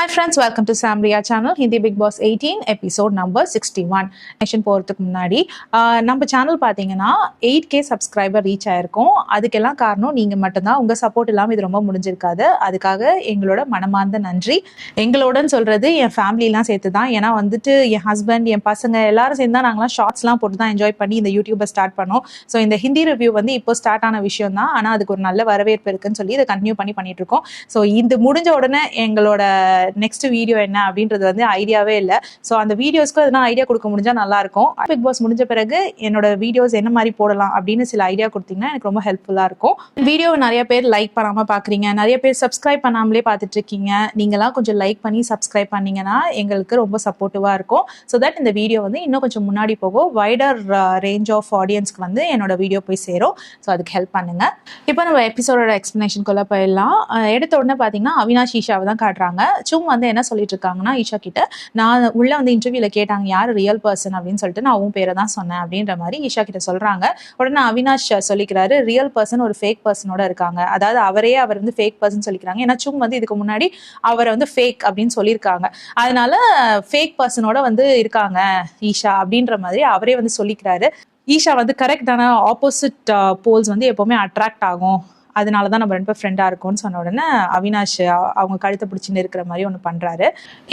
Hi friends, welcome to Samria channel. Hindi Big Boss 18 episode number 61. Next போறதுக்கு முன்னாடி நம்ம channel பாத்தீங்கன்னா 8K subscriber reach ஆயிருக்கும். அதுக்கெல்லாம் காரணம் நீங்க மட்டும்தான். உங்க சப்போர்ட் இல்லாம இது ரொம்ப முடிஞ்சிருக்காது. அதுக்காக எங்களோட மனமார்ந்த நன்றி. எங்களோடன்னு சொல்றது என் ஃபேமிலி எல்லாம் சேர்த்து தான். ஏன்னா வந்துட்டு என் ஹஸ்பண்ட், என் பசங்க எல்லாரும் சேர்ந்து தான் நாங்களாம் ஷார்ட்ஸ்லாம் போட்டு தான் என்ஜாய் பண்ணி இந்த யூடியூபை ஸ்டார்ட் பண்ணோம். ஸோ இந்த ஹிந்தி ரிவ்யூ வந்து இப்போ ஸ்டார்ட் ஆன விஷயம் தான். ஆனால் அதுக்கு ஒரு நல்ல வரவேற்பு இருக்குன்னு சொல்லி இதை கண்டினியூ பண்ணிட்டு இருக்கோம். ஸோ இது முடிஞ்ச உடனே எங்களோட நெக்ஸ்ட் வீடியோ என்ன அப்படின்றது வந்து ஐடியாவே இல்லை. ஸோ அந்த வீடியோஸ்க்கு எதனா ஐடியா கொடுக்க முடிஞ்சா நல்லா இருக்கும். பிக் பாஸ் முடிஞ்ச பிறகு என்னோட வீடியோஸ் என்ன மாதிரி போடலாம் அப்படின்னு சில ஐடியா கொடுத்தீங்கன்னா எனக்கு ரொம்ப ஹெல்ப்ஃபுல்லா இருக்கும். வீடியோ நிறைய பேர் லைக் பண்ணாம பாக்குறீங்க, நிறைய பேர் சப்ஸ்கிரைப் பண்ணாமலே பார்த்துட்டு இருக்கீங்க. நீங்களாம் கொஞ்சம் லைக் பண்ணி சப்ஸ்கிரைப் பண்ணீங்கன்னா எங்களுக்கு ரொம்ப சப்போர்ட்டிவா இருக்கும். ஸோ தட் இந்த வீடியோ வந்து இன்னும் கொஞ்சம் முன்னாடி போகும், வைடர் ரேஞ்ச் ஆஃப் ஆடியன்ஸ்க்கு வந்து என்னோட வீடியோ போய் சேரும். ஸோ அதுக்கு ஹெல்ப் பண்ணுங்க. இப்போ நம்ம எபிசோடோட எக்ஸ்பிளனேஷனுக்குள்ள போயிடலாம். எடுத்த உடனே பார்த்தீங்கன்னா அவினாஷ் ஈஷாவை தான் காட்டுறாங்க. சும் வந்து என்ன சொல்லிட்டு இருக்காங்கன்னா, ஈஷா கிட்ட நான் உள்ள வந்து இன்டர்வியூல கேட்டாங்க யார் ரியல் பர்சன் அப்படின்னு சொல்லிட்டு, நான் உன் பேரை தான் சொன்னேன் அப்படின்ற மாதிரி ஈஷா கிட்ட சொல்றாங்க. உடனே அவினாஷ் சொல்லிக்கிறாரு, ரியல் பர்சன் ஒரு ஃபேக் பர்சனோட இருக்காங்க. அதாவது அவர் வந்து ஃபேக் பர்சன் சொல்லிக்கிறாங்க. ஏன்னா சும் வந்து இதுக்கு முன்னாடி அவரை வந்து ஃபேக் அப்படின்னு சொல்லியிருக்காங்க. அதனால ஃபேக் பர்சனோட வந்து இருக்காங்க ஈஷா அப்படின்ற மாதிரி அவரே வந்து சொல்லிக்கிறாரு. ஈஷா வந்து கரெக்டான ஆப்போசிட் போல்ஸ் வந்து எப்பவுமே அட்ராக்ட் ஆகும், அதனாலதான் நம்ம ரெண்டு பேர் ஃப்ரெண்டா இருக்கோம்னு சொன்ன உடனே அவினாஷ் அவங்க கழுத்தை பிடிச்சின்னு இருக்கிற மாதிரி ஒன்று பண்றாரு.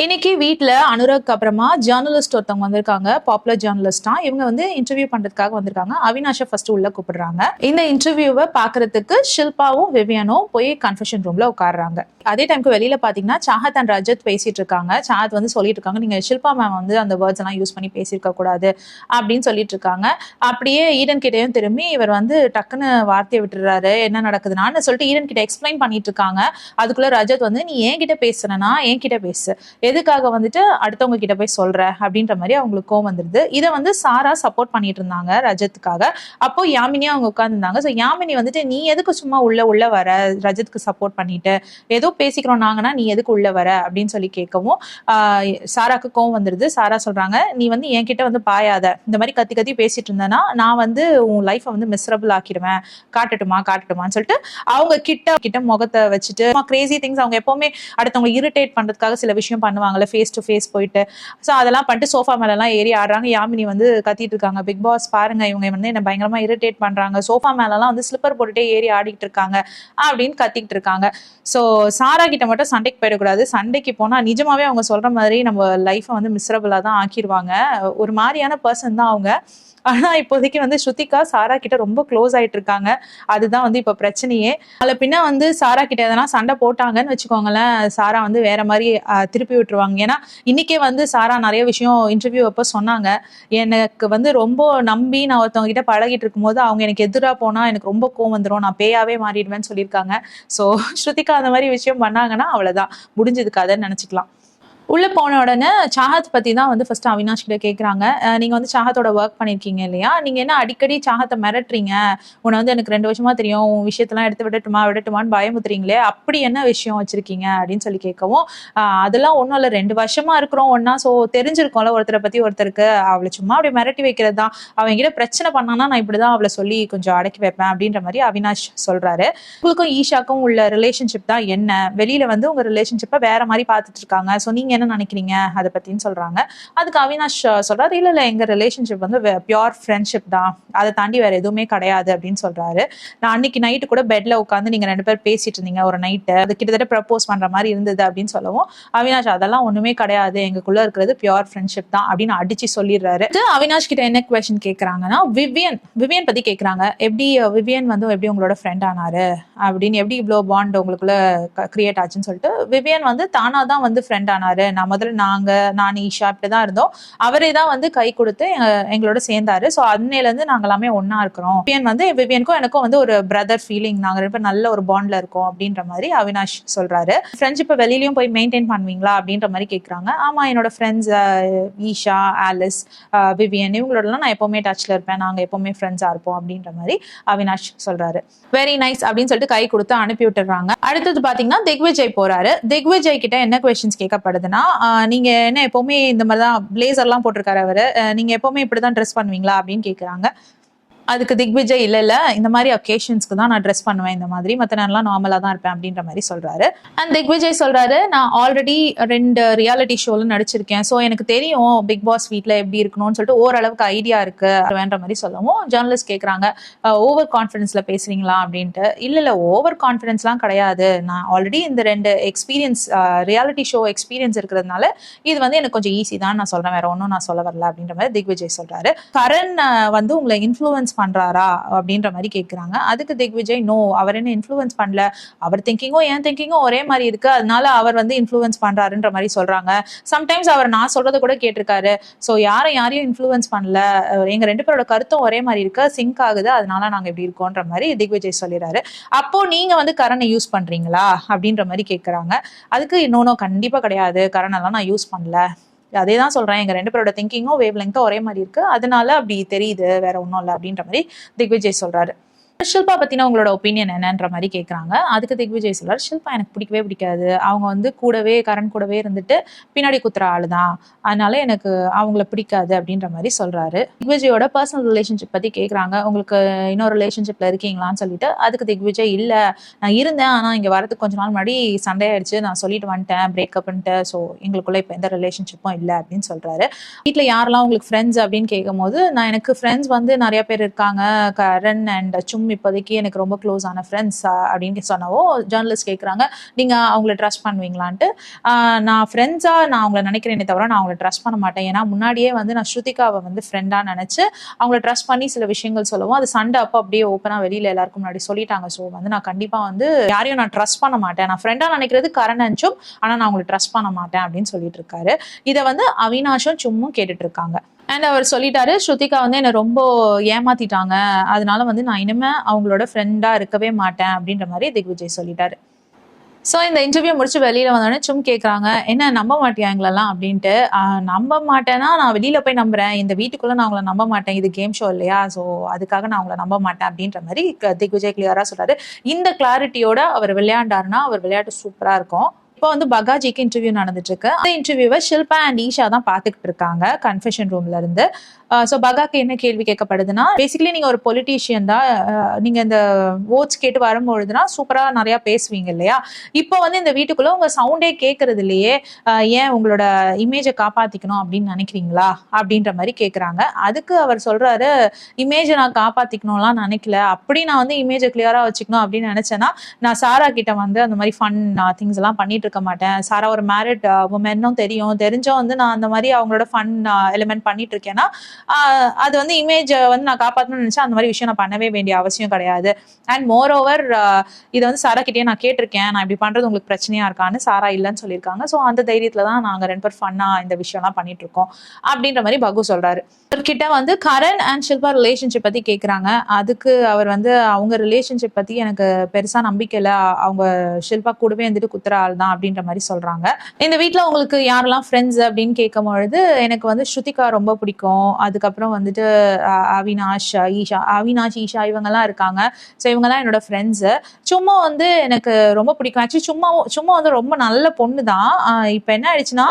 இன்னைக்கு வீட்டுல அனுராக் அப்புறமா ஜேர்னலிஸ்ட் ஒருத்தவங்க வந்திருக்காங்க, பாப்புலர் ஜேர்னலிஸ்டா. இவங்க வந்து இன்டர்வியூ பண்றதுக்காக வந்திருக்காங்க. அவினாஷை ஃபர்ஸ்ட் உள்ள கூப்பிடுறாங்க. இந்த இன்டர்வியூவை பாக்குறதுக்கு ஷில்பாவும் விவியனும் போய் கன்ஃபெஷன் ரூம்ல உட்காடுறாங்க. அதே டைமுக்கு வெளியில பாத்தீங்கன்னா சாஹத் அண்ட் ரஜத் பேசிட்டு இருக்காங்க. சாஹத் வந்து சொல்லிட்டு இருக்காங்க, நீங்க ஷில்பா மேம் வந்து அந்த வேர்ட்ஸ் எல்லாம் யூஸ் பண்ணி பேசியிருக்க கூடாது அப்படின்னு சொல்லிட்டு இருக்காங்க. அப்படியே ஈடன் கிட்டையும் திரும்பி இவர் வந்து டக்குன்னு வார்த்தையை விட்டுறாரு, என்ன நடக்குதுன்னு சொல்லிட்டு ஈடன் கிட்ட எக்ஸ்பிளைன் பண்ணிட்டு இருக்காங்க. அதுக்குள்ள ரஜத் வந்து, நீ என்கிட்ட பேசுறனா என்கிட்ட பேசு, எதுக்காக வந்துட்டு அடுத்தவங்க கிட்ட போய் சொல்ற அப்படின்ற மாதிரி அவங்களுக்கு கோவம் வந்துருது. இதை வந்து சாரா சப்போர்ட் பண்ணிட்டு இருந்தாங்க ரஜத்துக்காக. அப்போ யாமினியா அவங்க உட்கார்ந்துருந்தாங்க. ஸோ யாமினி வந்துட்டு, நீ எதுக்கு சும்மா உள்ள வர ரஜத்துக்கு சப்போர்ட் பண்ணிட்டு, ஏதோ பேசிக்கிறோம் நாங்கன்னா நீ எதுக்கு உள்ள வர அப்படின்னு சொல்லி கேட்கவும் சாராக்கு கோவம் வந்துருது. சாரா சொல்றாங்க, நீ வந்து என்கிட்ட வந்து பாயாத, இந்த மாதிரி கத்தி கத்தி பேசிட்டு இருந்தேன்னா நான் வந்து உன் லைஃபை வந்து மிஸ்ரபிள் ஆக்கிடுவேன், காட்டட்டுமான்னு சொல்லிட்டு அவங்க கிட்ட முகத்தை வச்சுட்டு கிரேசி திங்ஸ், அவங்க எப்பவுமே அடுத்தவங்க இரிட்டேட் பண்றதுக்காக சில விஷயம் பண்ணுவாங்கல்ல, ஃபேஸ் டு ஃபேஸ் போயிட்டு. ஸோ அதெல்லாம் பண்ணிட்டு சோஃபா மேல எல்லாம் ஏறி ஆடுறாங்க. யாமினி வந்து கத்திட்டு இருக்காங்க, பிக் பாஸ் பாருங்க இவங்க வந்து என்ன பயங்கரமா இரிட்டேட் பண்றாங்க, சோஃபா மேல எல்லாம் வந்து ஸ்லிப்பர் போட்டுட்டே ஏறி ஆடிட்டு இருக்காங்க அப்படின்னு கத்திட்டு இருக்காங்க. ஸோ சாரா கிட்ட மட்டும் சண்டைக்கு போயிடக்கூடாது. சண்டைக்கு போனா நிஜமாவே அவங்க சொல்ற மாதிரி நம்ம லைஃபை வந்து மிஸ்ரபிளா தான் ஆக்கிடுவாங்க. ஒரு மாதிரியான பர்சன் தான் அவங்க. ஆனா இப்போதைக்கு வந்து ஸ்ருதிகா சாரா கிட்ட ரொம்ப க்ளோஸ் ஆயிட்டு இருக்காங்க. அதுதான் வந்து இப்ப பிரச்சனையே. அதுல பின்ன வந்து சாரா கிட்ட எதனா சண்டை போட்டாங்கன்னு வச்சுக்கோங்களேன், சாரா வந்து வேற மாதிரி திருப்பி விட்டுருவாங்க. ஏன்னா இன்னைக்கே வந்து சாரா நிறைய விஷயம் இன்டர்வியூ அப்ப சொன்னாங்க. எனக்கு வந்து ரொம்ப நம்பி நான் ஒருத்தவங்க கிட்ட பழகிட்டு இருக்கும் போது அவங்க எனக்கு எதிராக போனா எனக்கு ரொம்ப கோவம் வந்துடும், நான் பேயாவே மாறிடுவேன்னு சொல்லியிருக்காங்க. ஸோ ஸ்ருதிகா அந்த மாதிரி விஷயம் பண்ணாங்கன்னா அவ்வளவுதான், முடிஞ்சது கதைன்னு நினைச்சுக்கலாம். உள்ள போன உடனே சாஹத் பத்தி தான் வந்து ஃபர்ஸ்ட் அவினாஷ் கிட்ட கேட்கறாங்க. நீங்க வந்து சாஹத்தோட ஒர்க் பண்ணிருக்கீங்க இல்லையா, நீங்க என்ன அடிக்கடி சாஹத்தை மிரட்டுறீங்க, உன்னை வந்து எனக்கு 2 வருஷமா தெரியும், உன் விஷயத்தெல்லாம் எடுத்து விடட்டுமான்னு பயமுத்துறீங்களே, அப்படி என்ன விஷயம் வச்சிருக்கீங்க அப்படின்னு சொல்லி கேட்கவும், அதெல்லாம் ஒன்றும் இல்லை, 2 வருஷமா இருக்கிறோம் ஒன்னா, ஸோ தெரிஞ்சிருக்கோம்ல ஒருத்தரை பத்தி ஒருத்தருக்கு, அவளை சும்மா அப்படி மிரட்டி வைக்கிறது தான், அவங்க கிட்ட பிரச்சனை பண்ணானா நான் இப்படிதான் அவளை சொல்லி கொஞ்சம் அடக்கி வைப்பேன் அப்படின்ற மாதிரி அவினாஷ் சொல்றாரு. உங்களுக்கும் ஈஷாக்கும் உள்ள ரிலேஷன்ஷிப் தான் என்ன, வெளியில வந்து உங்க ரிலேஷன்ஷிப்பை வேற மாதிரி பார்த்துட்டு இருக்காங்க, ஸோ நீங்க என்ன நினைக்கிறீங்க அதை பத்தின்னு சொல்றாங்க. அதுக்கு அவினாஷ் சொல்றாரு, இல்ல எங்க ரிலேஷன்ஷிப் வந்து பியூர் ஃப்ரெண்ட்ஷிப் தான், அதை தாண்டி வேற எதுவுமே கிடையாது அப்படின்னு சொல்றாரு. நான் அன்னைக்கு நைட்டு கூட பெட்ல உட்காந்து நீங்க 2 பேர் பேசிட்டு இருந்தீங்க ஒரு நைட்டு, அது கிட்டத்தட்ட ப்ரப்போஸ் பண்ற மாதிரி இருந்தது அப்படின்னு சொல்லவும் அவினாஷ் அதெல்லாம் ஒண்ணுமே கிடையாது, எங்களுக்குள்ள இருக்கிறது பியூர் ஃப்ரெண்ட்ஷிப் தான் அப்படின்னு அடிச்சு சொல்லிடுறாரு. அவினாஷ் கிட்ட என்ன கொஸ்டின் கேட்கறாங்கன்னா, விவியன் பத்தி கேட்கறாங்க. எப்படி விவியன் வந்து எப்படி உங்களோட ஃப்ரெண்ட் ஆனாரு அப்படின்னு, எப்படி இவ்வளோ பாண்ட் உங்களுக்குள்ள கிரியேட் ஆச்சுன்னு சொல்லிட்டு, விவியன் வந்து தானா தான் வந்து ஃப்ரெண்ட் ஆனாரு, நான் முதல்ல நான் ஈஷா இப்படிதான் இருந்தோம், அவரே தான் வந்து கை கொடுத்து எங்களோட சேர்ந்தாரு, ஸோ அன்னையில இருந்து நாங்க எல்லாமே ஒன்னா இருக்கிறோம், விவியனுக்கும் எனக்கும் வந்து ஒரு பிரதர் ஃபீலிங், நாங்க 2 பேரும் நல்ல ஒரு பாண்ட்ல இருக்கோம் அப்படின்ற மாதிரி அவினாஷ் சொல்றாரு. ஃப்ரெண்ட்ஷிப்பை வெளியிலயும் போய் மெயின்டைன் பண்ணுவீங்களா அப்படின்ற மாதிரி கேட்கறாங்க. ஆமா, என்னோட ஃப்ரெண்ட்ஸ் ஈஷா, ஆலிஸ், விவியன் இவங்களோடலாம் நான் எப்பவுமே டச்ல இருப்பேன், நாங்க எப்பவுமே ஃப்ரெண்ட்ஸா இருப்போம் அப்படின்ற மாதிரி அவினாஷ் சொல்றாரு. வெரி நைஸ் அப்படின்னு சொல்லிட்டு கை கொடுத்து அனுப்பி விட்டுறாங்க. அடுத்தது பாத்தீங்கன்னா திக்விஜய் போறாரு. திக்விஜய் கிட்ட என்ன கொஸ்டின்ஸ் கேட்கப்படுதுன்னா, நீங்க என்ன எப்பவுமே இந்த மாதிரிதான் பிளேசர் எல்லாம் போட்டிருக்காரு அவரு, நீங்க எப்பவுமே இப்படிதான் ட்ரெஸ் பண்ணுவீங்களா அப்படின்னு கேக்குறாங்க. அதுக்கு திக்விஜய் இல்ல இந்த மாதிரி ஒகேஷன்ஸ்க்கு தான் நான் ட்ரெஸ் பண்ணுவேன், இந்த மாதிரி மற்ற நேரம்லாம் நார்மலா தான் இருப்பேன் அப்படின்ற மாதிரி சொல்றாரு. அண்ட் திக்விஜய் சொல்றாரு, நான் ஆல்ரெடி 2 ரியாலிட்டி ஷோல நடிச்சிருக்கேன், ஸோ எனக்கு தெரியும் பிக் பாஸ் வீட்ல எப்படி இருக்கணும்னு சொல்லிட்டு ஓரளவுக்கு ஐடியா இருக்கு வேண்ட மாதிரி சொல்லவும் ஜேர்னலிஸ்ட் கேட்கறாங்க, ஓவர் கான்ஃபிடன்ஸ்ல பேசுறீங்களா அப்படின்ட்டு. இல்ல ஓவர் கான்ஃபிடன்ஸ்லாம் கிடையாது, நான் ஆல்ரெடி இந்த 2 எக்ஸ்பீரியன்ஸ் ரியாலிட்டி ஷோ எக்ஸ்பீரியன்ஸ் இருக்கிறதுனால இது வந்து எனக்கு கொஞ்சம் ஈஸி தான் நான் சொல்றேன், வேற ஒன்றும் நான் சொல்ல வரல அப்படின்ற மாதிரி திக்விஜய் சொல்றாரு. கரண் வந்து உங்களை இன்ஃப்ளூயன்ஸ் பண்றாரா அப்படின்ற மாதிரி கேட்கிறாங்க. அதுக்கு திக்விஜய் நோ, அவர் என்ன இன்ஃப்ளூயன்ஸ் பண்ணல, அவர் திங்கிங்கும் என் திங்கிங்கும் ஒரே மாதிரி இருக்கு, அதனால அவர் வந்து இன்ஃப்ளூயன்ஸ் பண்றாருன்ற மாதிரி சொல்றாங்க. சம்டைம்ஸ் அவர் நான் சொல்றதை கூட கேட்டிருக்காரு, ஸோ யாரையும் இன்ஃப்ளூயன்ஸ் பண்ணல, எங்க 2 பேரோட கருத்தும் ஒரே மாதிரி இருக்கு, சிங்க் ஆகுது, அதனால நாங்க இப்படி இருக்கோன்ற மாதிரி திக்விஜய் சொல்லிடுறாரு. அப்போ நீங்க வந்து கரணை யூஸ் பண்றீங்களா அப்படின்ற மாதிரி கேட்கறாங்க. அதுக்கு இன்னொன்னு கண்டிப்பா கிடையாது, கரணெல்லாம் நான் யூஸ் பண்ணல, அதே தான் சொல்றேன், எங்க 2 பேரோட திங்கிங்கும் வேவ் லெங்கும் ஒரே மாதிரி இருக்கு, அதனால அப்படி தெரியுது, வேற ஒன்றும் இல்லை அப்படின்ற மாதிரி திக்விஜய் சொல்றாரு. ஷில்பா பத்தின உங்களோட ஒப்பீனியன் என்னன்ற மாதிரி கேட்கறாங்க. அதுக்கு திக்விஜய் சொல்றாரு, ஷில்பா எனக்கு பிடிக்கவே பிடிக்காது, அவங்க வந்து கரண் கூடவே இருந்துட்டு பின்னாடி குத்துற ஆளுதான், அதனால எனக்கு அவங்கள பிடிக்காது அப்படின்ற மாதிரி சொல்றாரு. திக்விஜயோட பர்சனல் ரிலேஷன்ஷிப் பத்தி கேட்கறாங்க, உங்களுக்கு இன்னொரு ரிலேஷன்ஷிப்ல இருக்கீங்களான்னு சொல்லிட்டு. அதுக்கு திக்விஜய் இல்ல நான் இருந்தேன், ஆனா இங்க வரதுக்கு கொஞ்ச நாள் முன்னாடி சண்டே ஆயிடுச்சு, நான் சொல்லிட்டு வந்துட்டேன் பிரேக்கப்ன்ட்டு, ஸோ எங்களுக்குள்ள இப்ப எந்த ரிலேஷன்ஷிப்பும் இல்லை அப்படின்னு சொல்றாரு. வீட்டுல யாரெல்லாம் உங்களுக்கு ஃப்ரெண்ட்ஸ் அப்படின்னு கேட்கும் போது, நான் எனக்கு ஃப்ரெண்ட்ஸ் வந்து நிறைய பேர் இருக்காங்க, கரண் அண்ட் சும் இப்போதைக்கு எனக்கு ரொம்ப க்ளோஸ் ஆன ஃப்ரெண்ட்ஸ் அப்படின்னு சொன்னவோ ஜேர்னலிஸ்ட் கேட்குறாங்க, நீங்க அவங்கள ட்ரஸ்ட் பண்ணுவீங்களான்ட்டு. நான் ஃப்ரெண்ட்ஸா நான் அவங்கள நினைக்கிறேனே தவிர நான் அவங்கள ட்ரஸ்ட் பண்ண மாட்டேன், ஏன்னா முன்னாடியே வந்து நான் ஸ்ருதிகாவை வந்து ஃப்ரெண்டா நினைச்சு அவங்கள ட்ரஸ்ட் பண்ணி சில விஷயங்கள் சொல்லவும் அது சண்டை அப்போ அப்படியே ஓப்பனா வெளியில எல்லாருக்கும் முன்னாடி சொல்லிட்டாங்க. ஸோ வந்து நான் கண்டிப்பா வந்து யாரையும் நான் ட்ரஸ்ட் பண்ண மாட்டேன், நான் ஃப்ரெண்டா நினைக்கிறது கரண் அண்ட் சும், ஆனா நான் அவங்களை ட்ரஸ்ட் பண்ண மாட்டேன் அப்படின்னு சொல்லிட்டு இருக்காரு. இதை வந்து அவினாஷும் சும்மும் கேட்டுட்டு இருக்காங்க. அண்ட் அவர் சொல்லிட்டாரு, ஸ்ருதிகா வந்து என்னை ரொம்ப ஏமாத்திட்டாங்க, அதனால வந்து நான் இனிமே அவங்களோட ஃப்ரெண்டா இருக்கவே மாட்டேன் அப்படின்ற மாதிரி திக்விஜய் சொல்லிட்டாரு. ஸோ இந்த இன்டர்வியூ முடிச்சு வெளியில வந்தோடனே சும் கேட்குறாங்க, என்ன நம்ப மாட்டியா எங்களெல்லாம் அப்படின்ட்டு. நம்ப மாட்டேன்னா நான் வெளியில போய் நம்புறேன், இந்த வீட்டுக்குள்ள நான் அவங்கள நம்ப மாட்டேன், இது கேம் ஷோ இல்லையா, ஸோ அதுக்காக நான் அவங்கள நம்ப மாட்டேன் அப்படின்ற மாதிரி திக்விஜய் கிளியரா சொல்றாரு. இந்த கிளாரிட்டியோட அவர் விளையாண்டாருன்னா அவர் விளையாட்டு சூப்பரா இருக்கும். இப்போ வந்து பகாஜிக்கு இன்டர்வியூ நடந்துட்டு இருக்கு. அந்த இன்டர்வியூவை ஷில்பா அண்ட் ஈஷா தான் பார்த்துக்கிட்டு இருக்காங்க கன்ஃபெஷன் ரூம்ல இருந்து. ஸோ பகாக்கு என்ன கேள்வி கேட்கப்படுதுன்னா, பேசிக்கலி நீங்க ஒரு பொலிட்டீஷியன் தான், நீங்க இந்த ஓட்ஸ் கேட்டு வரும்பொழுதுனா சூப்பரா நிறைய பேசுவீங்க இல்லையா, இப்போ வந்து இந்த வீட்டுக்குள்ள உங்க சவுண்டே கேட்கறது இல்லையே, ஏன் உங்களோட இமேஜை காப்பாத்திக்கணும் அப்படின்னு நினைக்கிறீங்களா அப்படின்ற மாதிரி கேட்குறாங்க. அதுக்கு அவர் சொல்றாரு, இமேஜை நான் காப்பாத்திக்கணும்லாம் நினைக்கல, அப்படி நான் வந்து இமேஜை கிளியரா வச்சுக்கணும் அப்படின்னு நினைச்சேன்னா நான் சாரா கிட்ட வந்து அந்த மாதிரி ஃபன் திங்ஸ் எல்லாம் பண்ணிட்டு இருக்க மாட்டேன், சாரா ஒரு மேரிட் உமன்னும் தெரிஞ்சும் வந்து நான் அந்த மாதிரி அவங்களோட ஃபன் எலிமெண்ட் பண்ணிட்டு இருக்கேன்னா அது வந்து இமேஜ் வந்து நான் காப்பாற்றணும்னு நினைச்சா அந்த மாதிரி விஷயம் நான் பண்ணவே வேண்டிய அவசியம் கிடையாது. அண்ட் மோர் ஓவர் இதை வந்து சாரா கிட்டே நான் கேட்டிருக்கேன், நான் இப்படி பண்றது உங்களுக்கு பிரச்சனையா இருக்கான்னு, சாரா இல்லைன்னு சொல்லியிருக்காங்க. ஸோ அந்த தைரியத்துல தான் நாங்க 2 பேர் ஃபன்னா இந்த விஷயம்லாம் பண்ணிட்டு இருக்கோம் அப்படின்ற மாதிரி பகு சொல்றாரு. கிட்ட வந்து கரண் அண்ட் ஷில்பா ரிலேஷன்ஷிப் பத்தி கேட்கறாங்க. அதுக்கு அவர் வந்து அவங்க ரிலேஷன்ஷிப் பத்தி எனக்கு பெருசா நம்பிக்கை இல்லை, அவங்க ஷில்பா கூடவே வந்துட்டு குத்துற ஆள் தான் அப்படின்ற மாதிரி சொல்றாங்க. இந்த வீட்டுல உங்களுக்கு யாரெல்லாம் ஃப்ரெண்ட்ஸ் அப்படின்னு கேட்கும் பொழுது எனக்கு வந்து ஸ்ருதிகா ரொம்ப பிடிக்கும், அதுக்கப்புறம் வந்துட்டு அவினாஷ் ஈஷா இவங்கெல்லாம் இருக்காங்க, ஸோ இவங்கெல்லாம் என்னோட ஃப்ரெண்ட்ஸு. சும்மா வந்து எனக்கு ரொம்ப பிடிக்கும். ஆக்சுவலி சும்மா வந்து ரொம்ப நல்ல பொண்ணு தான். இப்போ என்ன ஆயிடுச்சுன்னா,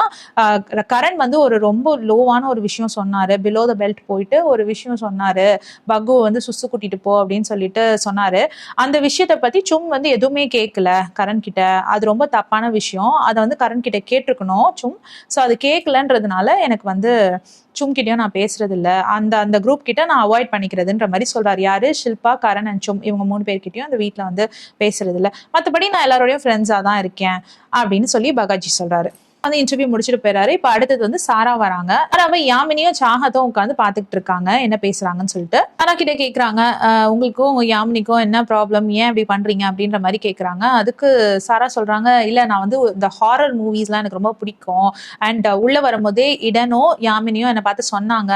கரண் வந்து ஒரு ரொம்ப லோவான ஒரு விஷயம் சொன்னாரு, பிலோ த பெல்ட் போயிட்டு ஒரு விஷயம் சொன்னாரு, பகு வந்து சுசு கூட்டிட்டு போ அப்படின்னு சொல்லிட்டு சொன்னாரு. அந்த விஷயத்தை பத்தி சும் வந்து எதுவுமே கேட்கல கரண் கிட்ட, அது ரொம்ப தப்பான விஷயம், அதை வந்து கரண் கிட்ட கேட்டிருக்கணும் சும். ஸோ அது கேட்கலன்றதுனால எனக்கு வந்து சும் கிட்டயும் நான் பேசுறது இல்லை, அந்த குரூப் கிட்ட நான் அவாய்ட் பண்ணிக்கிறதுன்ற மாதிரி சொல்றாரு. யாரு? ஷில்பா, கரண் அண்ட் சும், இவங்க 3 பேர்கிட்டயும் அந்த வீட்டுல வந்து பேசுறது இல்லை, மற்றபடி நான் எல்லாரோடையும் ஃப்ரெண்ட்ஸா தான் இருக்கேன் அப்படின்னு சொல்லி பகாஜி சொல்றாரு. வந்து இன்டர்வியூ முடிச்சுட்டு போயிறாரு. இப்ப அடுத்தது வந்து சாரா வராங்க. சாராவை யாமினியும் சாகத்தும் உட்காந்து பாத்துக்கிட்டு இருக்காங்க என்ன பேசுறாங்கன்னு சொல்லிட்டு. சாரா கிட்ட கேக்குறாங்க, உங்களுக்கும் உங்க யாமினிக்கும் என்ன ப்ராப்ளம், ஏன் இப்படி பண்றீங்க அப்படின்ற மாதிரி கேக்குறாங்க. அதுக்கு சாரா சொல்றாங்க, இல்ல நான் வந்து இந்த ஹாரர் மூவிஸ்லாம் எனக்கு ரொம்ப பிடிக்கும், அண்ட் உள்ள வரும்போதே இடனும் யாமினியும் என்னை பார்த்து சொன்னாங்க,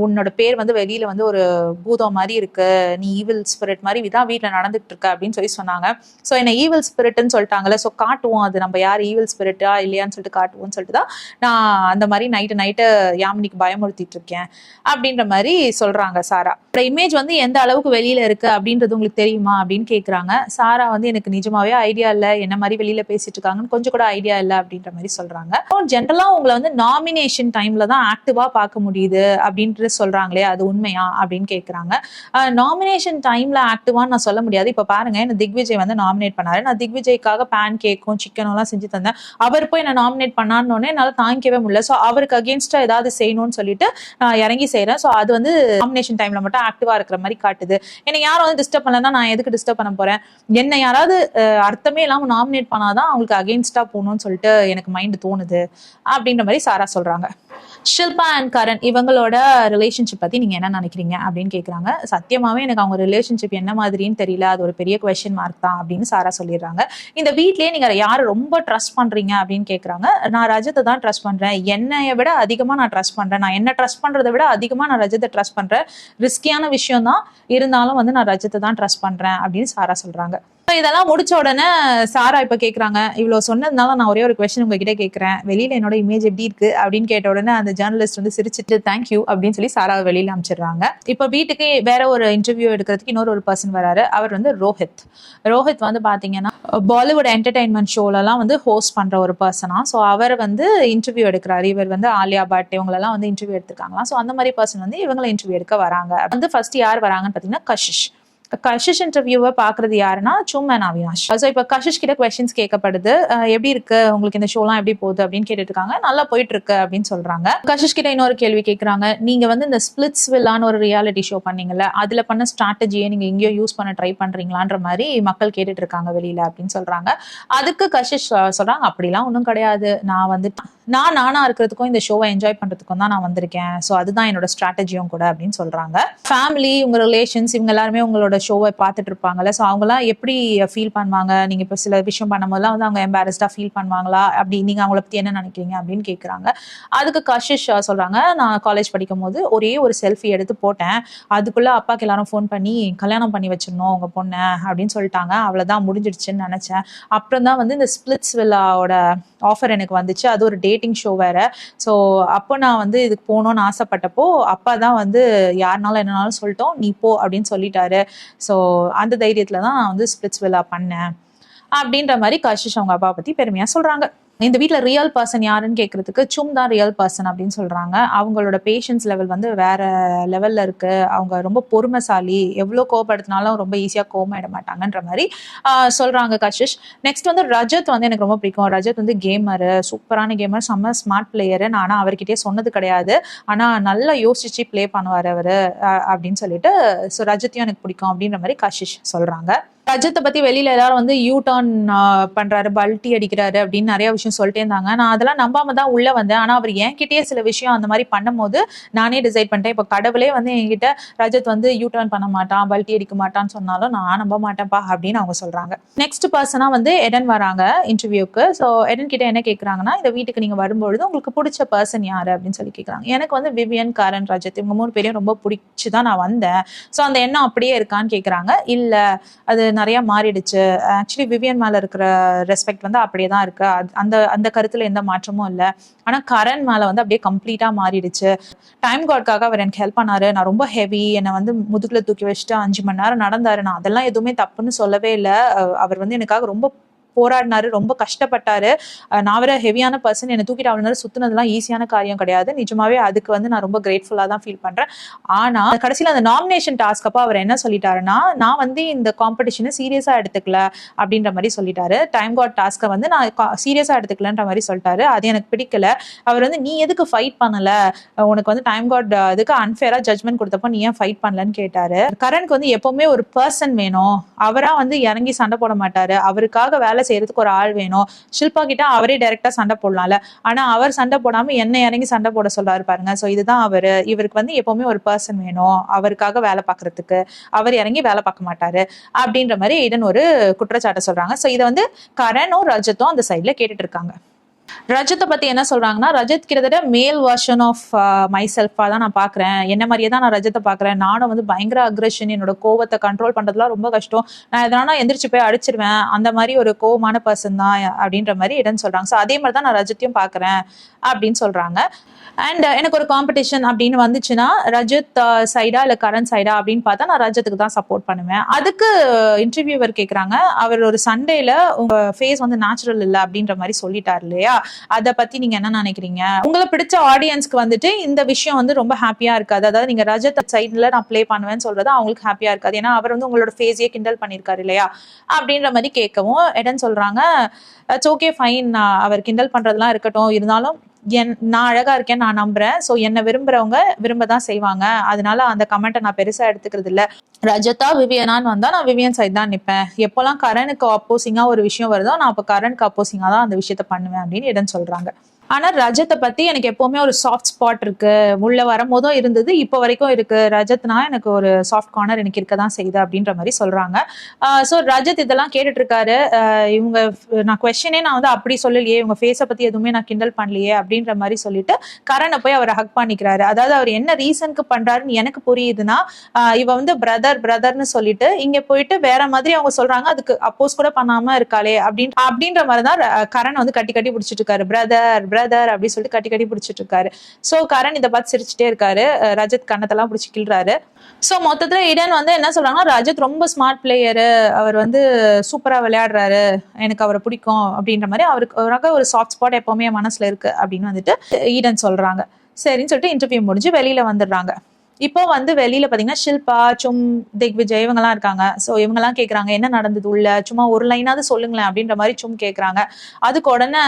உன்னோட பேர் வந்து வெளியில வந்து ஒரு பூதம் மாதிரி இருக்கு, நீ ஈவில் ஸ்பிரிட் மாதிரி இதான் வீட்டுல நடந்துட்டு இருக்க அப்படின்னு சொல்லி சொன்னாங்க. ஸோ என்ன ஈவில் ஸ்பிரிட்னு சொல்லிட்டாங்கல்ல, ஸோ காட்டுவோம் அது நம்ம யார் ஈவில் ஸ்பிரிட்டா இல்லையான்னு சொல்லிட்டு காட்டுவோம்னு சொல்லிட்டு தான் நான் அந்த மாதிரி நைட்டு யாமினிக்கு பயமுறுத்திட்டு இருக்கேன் அப்படின்ற மாதிரி சொல்றாங்க சாரா. இமேஜ் வந்து எந்த அளவுக்கு வெளியில இருக்கு அப்படின்றது உங்களுக்கு தெரியுமா அப்படின்னு கேக்குறாங்க. சாரா வந்து எனக்கு நிஜமாவே ஐடியா இல்ல, என்ன மாதிரி வெளியில பேசிட்டு இருக்காங்கன்னு கொஞ்சம் கூட ஐடியா இல்ல அப்படின்ற மாதிரி சொல்றாங்க. ஜென்ரலா உங்களை வந்து நாமினேஷன் டைம்ல தான் ஆக்டிவா பார்க்க முடியுது அப்படின்ட்டு சொல்றாங்களே, அது உண்மையா அப்படின்னு கேக்குறாங்க. நாமினேஷன் டைம்ல ஆக்டிவான்னு நான் சொல்ல முடியாது. இப்ப பாருங்க, என்ன திக்விஜய் வந்து நாமினேட் பண்ணாரு, நான் திக்விஜய்க்காக பேன் கேக்கும் சிக்கனும் எல்லாம் செஞ்சு தந்தேன். அவர் போய் என்ன நாமினேட் பண்ணான்னு என்னால தாங்கிக்கவே முடியல. சோ அவருக்கு அகேன்ஸ்டா ஏதாவது செய்யணும்னு சொல்லிட்டு நான் இறங்கி செய்யறேன். சோ அது வந்து நாமினேஷன் டைம்ல மட்டும் ஆக்டிவா இருக்கிற மாதிரி காட்டுது. என்னை யாரும் வந்து டிஸ்டர்ப் பண்ணலன்னா நான் எதுக்கு டிஸ்டர்ப் பண்ண போறேன்? என்ன யாராவது அர்த்தமே இல்லாம நாமினேட் பண்ணாதான் அவங்களுக்கு அகேன்ஸ்டா போகணும்னு சொல்லிட்டு எனக்கு மைண்ட் தோணுது அப்படின்ற மாதிரி சாரா சொல்றாங்க. ஷில்பா அண்ட் கரண் இவங்களோட ரிலேஷன்ஷிப் பத்தி நீங்க என்ன நினைக்கிறீங்க அப்படின்னு கேக்குறாங்க. சத்தியமாவே எனக்கு அவங்க ரிலேஷன்ஷிப் என்ன மாதிரின்னு தெரியல, அது ஒரு பெரிய குவெஸ்சன் மார்க் தான் அப்படின்னு சாரா சொல்லிடுறாங்க. இந்த வீட்லயே நீங்க யாரு ரொம்ப ட்ரஸ்ட் பண்றீங்க அப்படின்னு கேக்குறாங்க. நான் ரஜத்தை தான் ட்ரஸ்ட் பண்றேன், என்னைய விட அதிகமா நான் ட்ரஸ்ட் பண்றேன், நான் என்ன ட்ரஸ்ட் பண்றதை விட அதிகமா நான் ரஜத்தை ட்ரஸ்ட் பண்றேன், ரிஸ்கியான விஷயம் தான் இருந்தாலும் வந்து நான் ரஜத்தை தான் ட்ரஸ்ட் பண்றேன் அப்படின்னு சாரா சொல்றாங்க. இதெல்லாம் முடிச்ச உடனே சாரா இப்ப கேக்குறாங்க, இவ்வளவு சொன்னதுனால நான் ஒரே ஒரு கொஸ்டின் உங்ககிட்ட கேட்கிறேன், வெளியில என்னோட இமேஜ் எப்படி இருக்கு அப்படின்னு கேட்ட உடனே அந்த ஜேர்னலிஸ்ட் வந்து சிரிச்சிட்டு தேங்க்யூ அப்படின்னு சொல்லி சாராவை வெளியில அமைச்சிடுறாங்க. இப்ப வீட்டுக்கு வேற ஒரு இன்டர்வியூ எடுக்கிறதுக்கு இன்னொரு பர்சன் வராரு. அவர் வந்து ரோஹித் வந்து பாத்தீங்கன்னா பாலிவுட் என்டர்டைன்மெண்ட் ஷோல எல்லாம் வந்து ஹோஸ்ட் பண்ற ஒரு பர்சனா. ஸோ அவர் வந்து இன்டர்வியூ எடுக்கிறாரு. இவர் வந்து ஆலியா பட் இவங்களெல்லாம் வந்து இன்டர்வியூ எடுத்திருக்காங்களா. ஸோ அந்த மாதிரி பர்சன் வந்து இவங்களை இன்டர்வியூ எடுக்க வராங்க. வந்து ஃபர்ஸ்ட் யார் வராங்கன்னு பாத்தீங்கன்னா கஷிஷ் இன்டர்வியூவை பாக்குறது யாருன்னா சும் அண்ட் அவினாஷ். ஸோ இப்போ கஷிஷ் கிட்ட கொஸ்டின்ஸ் கேட்கப்படுது, எப்படி இருக்கு உங்களுக்கு இந்த ஷோலாம் எப்படி போகுது அப்படின்னு கேட்டுட்டு இருக்காங்க. நல்லா போயிட்டு இருக்கு அப்படின்னு சொல்றாங்க. கஷிஷ் கிட்ட இன்னொரு கேள்வி கேட்கறாங்க, நீங்க வந்து இந்த ஸ்பிளிட்ஸ் வில்லான்னு ஒரு ரியாலிட்டி ஷோ பண்ணீங்கல்ல, அதுல பண்ண ஸ்ட்ராட்டஜியை நீங்க எங்கேயோ யூஸ் பண்ண ட்ரை பண்றீங்களான்ற மாதிரி மக்கள் கேட்டுட்டு இருக்காங்க வெளியில அப்படின்னு சொல்றாங்க. அதுக்கு கஷிஷ் சொல்றாங்க, அப்படிலாம் ஒன்றும் கிடையாது, நான் வந்து நானா இருக்கிறதுக்கும் இந்த ஷோவை என்ஜாய் பண்றதுக்கும் தான் நான் வந்திருக்கேன். ஸோ அதுதான் என்னோட ஸ்ட்ராட்டஜியும் கூட அப்படின்னு சொல்றாங்க. ஃபேமிலி, உங்க ரிலேஷன்ஸ் இவங்க எல்லாருமே உங்களோட ஷோவை பார்த்துட்டு இருப்பாங்கல்ல, ஸோ அவங்களாம் எப்படி ஃபீல் பண்ணுவாங்க, நீங்க இப்போ சில விஷயம் பண்ணும்போதுலாம் வந்து அவங்க எம்பாரஸ்டா ஃபீல் பண்ணுவாங்களா, அப்படி நீங்க அவங்கள பத்தி என்ன நினைக்கிறீங்க அப்படின்னு கேட்குறாங்க. அதுக்கு கஷிஷ் சொல்றாங்க, நான் காலேஜ் படிக்கும் போது ஒரே ஒரு செல்ஃபி எடுத்து போட்டேன், அதுக்குள்ள அப்பாக்கு எல்லாரும் ஃபோன் பண்ணி கல்யாணம் பண்ணி வச்சிடணும் உங்க பொண்ணை அப்படின்னு சொல்லிட்டாங்க, அவ்வளவுதான் முடிஞ்சிடுச்சுன்னு நினைச்சேன். அப்புறம் தான் வந்து இந்த ஸ்பிளிட்ஸ் வில்லாவோட ஆஃபர் எனக்கு வந்துச்சு, அது ஒரு டேட்டிங் ஷோ வேற. ஸோ அப்போ நான் வந்து இதுக்கு போகணும்னு ஆசைப்பட்டப்போ அப்பா தான் வந்து யாருனாலும் என்னனாலும் சொல்லிட்டோம், நீ போ அப்படின்னு சொல்லிட்டாரு. ஸோ அந்த தைரியத்துல தான் நான் வந்து ஸ்பிளிட்ஸ் வில்லா பண்ணேன் அப்படின்ற மாதிரி கஷிஷ் அவங்க அப்பா பத்தி பெருமையா சொல்றாங்க. இந்த வீட்டுல ரியல் பர்சன் யாருன்னு கேட்கறதுக்கு சும் தான் ரியல் பர்சன் அப்படின்னு சொல்றாங்க. அவங்களோட பேஷன்ஸ் லெவல் வந்து வேற லெவல்ல இருக்கு, அவங்க ரொம்ப பொறுமைசாலி, எவ்வளவு கோபப்படுத்தினாலும் ரொம்ப ஈஸியா கோபமாயிட மாட்டாங்கன்ற மாதிரி சொல்றாங்க கஷிஷ். நெக்ஸ்ட் வந்து ரஜத் வந்து எனக்கு ரொம்ப பிடிக்கும். ரஜத் வந்து கேமரு, சூப்பரான கேமர், செம்ம ஸ்மார்ட் பிளேயரு. நான் ஆனா அவர்கிட்டயே சொன்னது கிடையாது, ஆனா நல்லா யோசிச்சு பிளே பண்ணுவாரு அவரு அப்படின்னு சொல்லிட்டு ரஜத்தையும் எனக்கு பிடிக்கும் அப்படின்ற மாதிரி கஷிஷ் சொல்றாங்க. ரஜத்தை பத்தி வெளியில எல்லாரும் வந்து யூ டர்ன் பண்றாரு, பல்ட்டி அடிக்கிறாரு அப்படின்னு நிறைய விஷயம் சொல்லிட்டே இருந்தாங்க. நான் அதெல்லாம் நம்பாம தான் உள்ள வந்தேன். ஆனா அவர் என்கிட்டயே சில விஷயம் அந்த மாதிரி பண்ணும் போது நானே டிசைட் பண்ணிட்டேன், இப்ப கடவுளே வந்து என்கிட்ட ரஜத் வந்து யூ டர்ன் பண்ண மாட்டான், பல்ட்டி அடிக்க மாட்டான்னு சொன்னாலும் நான் நம்ப மாட்டேன்ப்பா அப்படின்னு அவங்க சொல்றாங்க. நெக்ஸ்ட் பர்சனா வந்து எடன் வராங்க இன்டர்வியூக்கு. ஸோ எடன் கிட்ட என்ன கேட்கறாங்கன்னா, இந்த வீட்டுக்கு நீங்க வரும்பொழுது உங்களுக்கு பிடிச்ச பர்சன் யாரு அப்படின்னு சொல்லி கேட்கறாங்க. எனக்கு வந்து விவியன், கரண், ரஜத் இவங்க 3 பேரையும் ரொம்ப பிடிச்சுதான் நான் வந்தேன். ஸோ அந்த எண்ணம் அப்படியே இருக்கான்னு கேட்கறாங்க. இல்ல, அது நிறைய மாறிடுச்சு, ஆக்சுவலி விவியன் மேல இருக்கிற ரெஸ்பெக்ட் வந்து அப்படியே தான் இருக்கு, அந்த கருத்துல எந்த மாற்றமும் இல்லை. ஆனா கரண் மேல வந்து அப்படியே கம்ப்ளீட்டா மாறிடுச்சு. டைம் காட்காக அவர் எனக்கு ஹெல்ப் பண்ணாரு, நான் ரொம்ப ஹெவி, என்னை வந்து முதுகுல தூக்கி வச்சுட்டு 5 மணி நேரம் நடந்தாரு, நான் அதெல்லாம் எதுவுமே தப்புன்னு சொல்லவே இல்லை. அவர் வந்து எனக்காக ரொம்ப போராடினாரு, ரொம்ப கஷ்டப்பட்டாரு. நான் வேற ஹெவியான பர்சன், என்னை தூக்கிட்டு அவ்வளவு நேரம் சுத்தினதுலாம் ஈஸியான காரியம் கிடையாது. நிஜமாவே அதுக்கு வந்து நான் ரொம்ப கிரேட்ஃபுல்லா தான் ஃபீல் பண்றேன். ஆனா கடைசியில அந்த நாமினேஷன் டாஸ்க் அப்ப அவர் என்ன சொல்லிட்டாருன்னா, நான் வந்து இந்த காம்படிஷனை சீரியஸா எடுத்துக்கல அப்படின்ற மாதிரி சொல்லிட்டாரு. டைம் காட் டாஸ்கை வந்து நான் சீரியஸா எடுத்துக்கலன்ற மாதிரி சொல்லிட்டாரு. அது எனக்கு பிடிக்கல. அவர் வந்து நீ எதுக்கு ஃபைட் பண்ணல, உனக்கு வந்து டைம் காட் அதுக்கு அன்ஃபேரா ஜட்மெண்ட் கொடுத்தப்போ நீ ஏன் ஃபைட் பண்ணலன்னு கேட்டாரு. கரனுக்கு வந்து எப்பவுமே ஒரு பர்சன் வேணும், அவரா வந்து இறங்கி சண்டை போட மாட்டாரு, அவருக்காக வேலை செய்யறதுக்கு ஒரு ஆள் வேணும். ஷில்பா கிட்ட அவரே டைரக்டா சண்டை போடலாம்ல, ஆனா அவர் சண்டை போடாம என்ன இறங்கி சண்டை போட சொல்றாரு பாருங்க. சோ இதுதான் இவருக்கு வந்து எப்பவுமே ஒரு பர்சன் வேணும், அவருக்காக வேலை பாக்குறதுக்கு, அவர் இறங்கி வேலை பார்க்க மாட்டாரு அப்படின்ற மாதிரி இதன் ஒரு குற்றச்சாட்டை சொல்றாங்க. சோ இதை வந்து கரனும் ரஜத்தும் அந்த சைட்ல கேட்டுட்டு இருக்காங்க. ரஜத்தை பத்தி என்ன சொல்றாங்கன்னா, ரஜத் கிட்டத்தட்ட மேல் வெர்ஷன் ஆஃப் மை செல்ஃபா தான் நான் பாக்குறேன். என்ன மாதிரியே தான் நான் ரஜத்தை பாக்குறேன். நானும் வந்து பயங்கர அக்ரெஷன், என்னோட கோவத்தை கண்ட்ரோல் பண்றதுலாம் ரொம்ப கஷ்டம். நான் எதனா எந்திரிச்சு போய் அடிச்சிருவேன். அந்த மாதிரி ஒரு கோவமான பர்சன் தான் அப்படின்ற மாதிரி இடன் சொல்றாங்க. ஸோ அதே மாதிரி தான் நான் ரஜத்தையும் பாக்குறேன் அப்படின்னு சொல்றாங்க. அண்ட் எனக்கு ஒரு காம்படிஷன் அப்படின்னு வந்துச்சுன்னா ரஜத் சைடா இல்ல கரண் சைடா அப்படின்னு பார்த்தா நான் ரஜத்துக்கு தான் சப்போர்ட் பண்ணுவேன். அதுக்கு இன்டர்வியூவர் கேக்குறாங்க, அவர் ஒரு சண்டேல உங்க ஃபேஸ் வந்து நேச்சுரல் இல்ல அப்படின்ற மாதிரி சொல்லிட்டாரு இல்லையா, அதை பத்தி நீங்க என்ன நினைக்கிறீங்க? உங்களை பிடிச்ச ஆடியன்ஸ்க்கு வந்துட்டு இந்த விஷயம் வந்து ரொம்ப ஹாப்பியா இருக்காது. அதாவது நீங்க ரஜத் சைட்ல நான் பிளே பண்ணுவேன்னு சொல்றது அவங்களுக்கு ஹாப்பியா இருக்காது. ஏன்னா அவர் வந்து உங்களோட ஃபேஸையே கிண்டல் பண்ணிருக்காரு இல்லையா அப்படின்ற மாதிரி கேட்கவும் எடன் சொல்றாங்க, இட்ஸ் ஓகே ஃபைன், அவர் கிண்டல் பண்றதெல்லாம் இருக்கட்டும், இருந்தாலும் நான் அழகா இருக்கேன் நான் நம்புறேன். ஸோ என்னை விரும்புறவங்க விரும்பதான் செய்வாங்க. அதனால அந்த கமெண்ட்டை நான் பெருசா எடுத்துக்கிறது இல்ல. ரஜதா விவியனான்னு வந்தா நான் விவியன் சைட் தான் நிற்பேன். எப்போல்லாம் கரனுக்கு அப்போசிங்கா ஒரு விஷயம் வருதோ நான் அப்போ கரனுக்கு அப்போசிங்கா தான் அந்த விஷயத்த பண்ணுவேன் அப்படின்னு இடன் சொல்றாங்க. ஆனா ரஜத்தை பத்தி எனக்கு எப்பவுமே ஒரு சாஃப்ட் ஸ்பாட் இருக்கு. உள்ள வரும்போதும் இருந்தது, இப்போ வரைக்கும் இருக்கு. ரஜத்னா எனக்கு ஒரு சாஃப்ட் கார்னர் எனக்கு இருக்கதான் செய்யுது அப்படின்ற மாதிரி சொல்றாங்க. ஸோ ரஜத் இதெல்லாம் கேட்டுட்டு இருக்காரு. இவங்க நான் கொஸ்டினே நான் வந்து அப்படி சொல்லலையே, இவங்க ஃபேஸை பத்தி எதுவுமே நான் கிண்டல் பண்ணலையே அப்படின்ற மாதிரி சொல்லிட்டு கரனை போய் அவரை ஹக் பண்ணிக்கிறாரு. அதாவது அவர் என்ன ரீசனுக்கு பண்றாருன்னு எனக்கு புரியுதுன்னா, இவ வந்து பிரதர்னு சொல்லிட்டு இங்க போயிட்டு வேற மாதிரி அவங்க சொல்றாங்க, அதுக்கு அப்போஸ் கூட பண்ணாம இருக்காளே அப்படின்ற மாதிரிதான் கரண் வந்து கட்டி கட்டி பிடிச்சிட்டு இருக்காரு. பிரதர் அப்படி சொல்லிட்டு கட்டி கட்டி பிடிச்சிட்டு இருக்காரு. சோ கரண் இதை பார்த்து சிரிச்சுட்டே இருக்காரு. ரஜத் கண்ணத்தெல்லாம் பிடிச்சி கிள்றாரு. சோ மொத்தத்துல இடன் வந்து என்ன சொல்றாங்கன்னா, ரஜத் ரொம்ப ஸ்மார்ட் பிளேயரு, அவர் வந்து சூப்பரா விளையாடுறாரு, எனக்கு அவரை பிடிக்கும் அப்படின்ற மாதிரி அவருக்கு ஒரு சாஃப்ட் ஸ்பாட் எப்பவுமே என் மனசுல இருக்கு அப்படின்னு வந்துட்டு ஈடன் சொல்றாங்க. சரின்னு சொல்லிட்டு இன்டர்வியூ முடிஞ்சு வெளியில வந்துடுறாங்க. இப்போ வந்து வெளியில பாத்தீங்கன்னா ஷில்பா, சும், திக்விஜய் இவங்கெல்லாம் இருக்காங்க. ஸோ இவங்கெல்லாம் கேட்குறாங்க என்ன நடந்தது உள்ள, சும்மா ஒரு லைனாவது சொல்லுங்களேன் அப்படின்ற மாதிரி சும் கேட்குறாங்க. அதுக்கு உடனே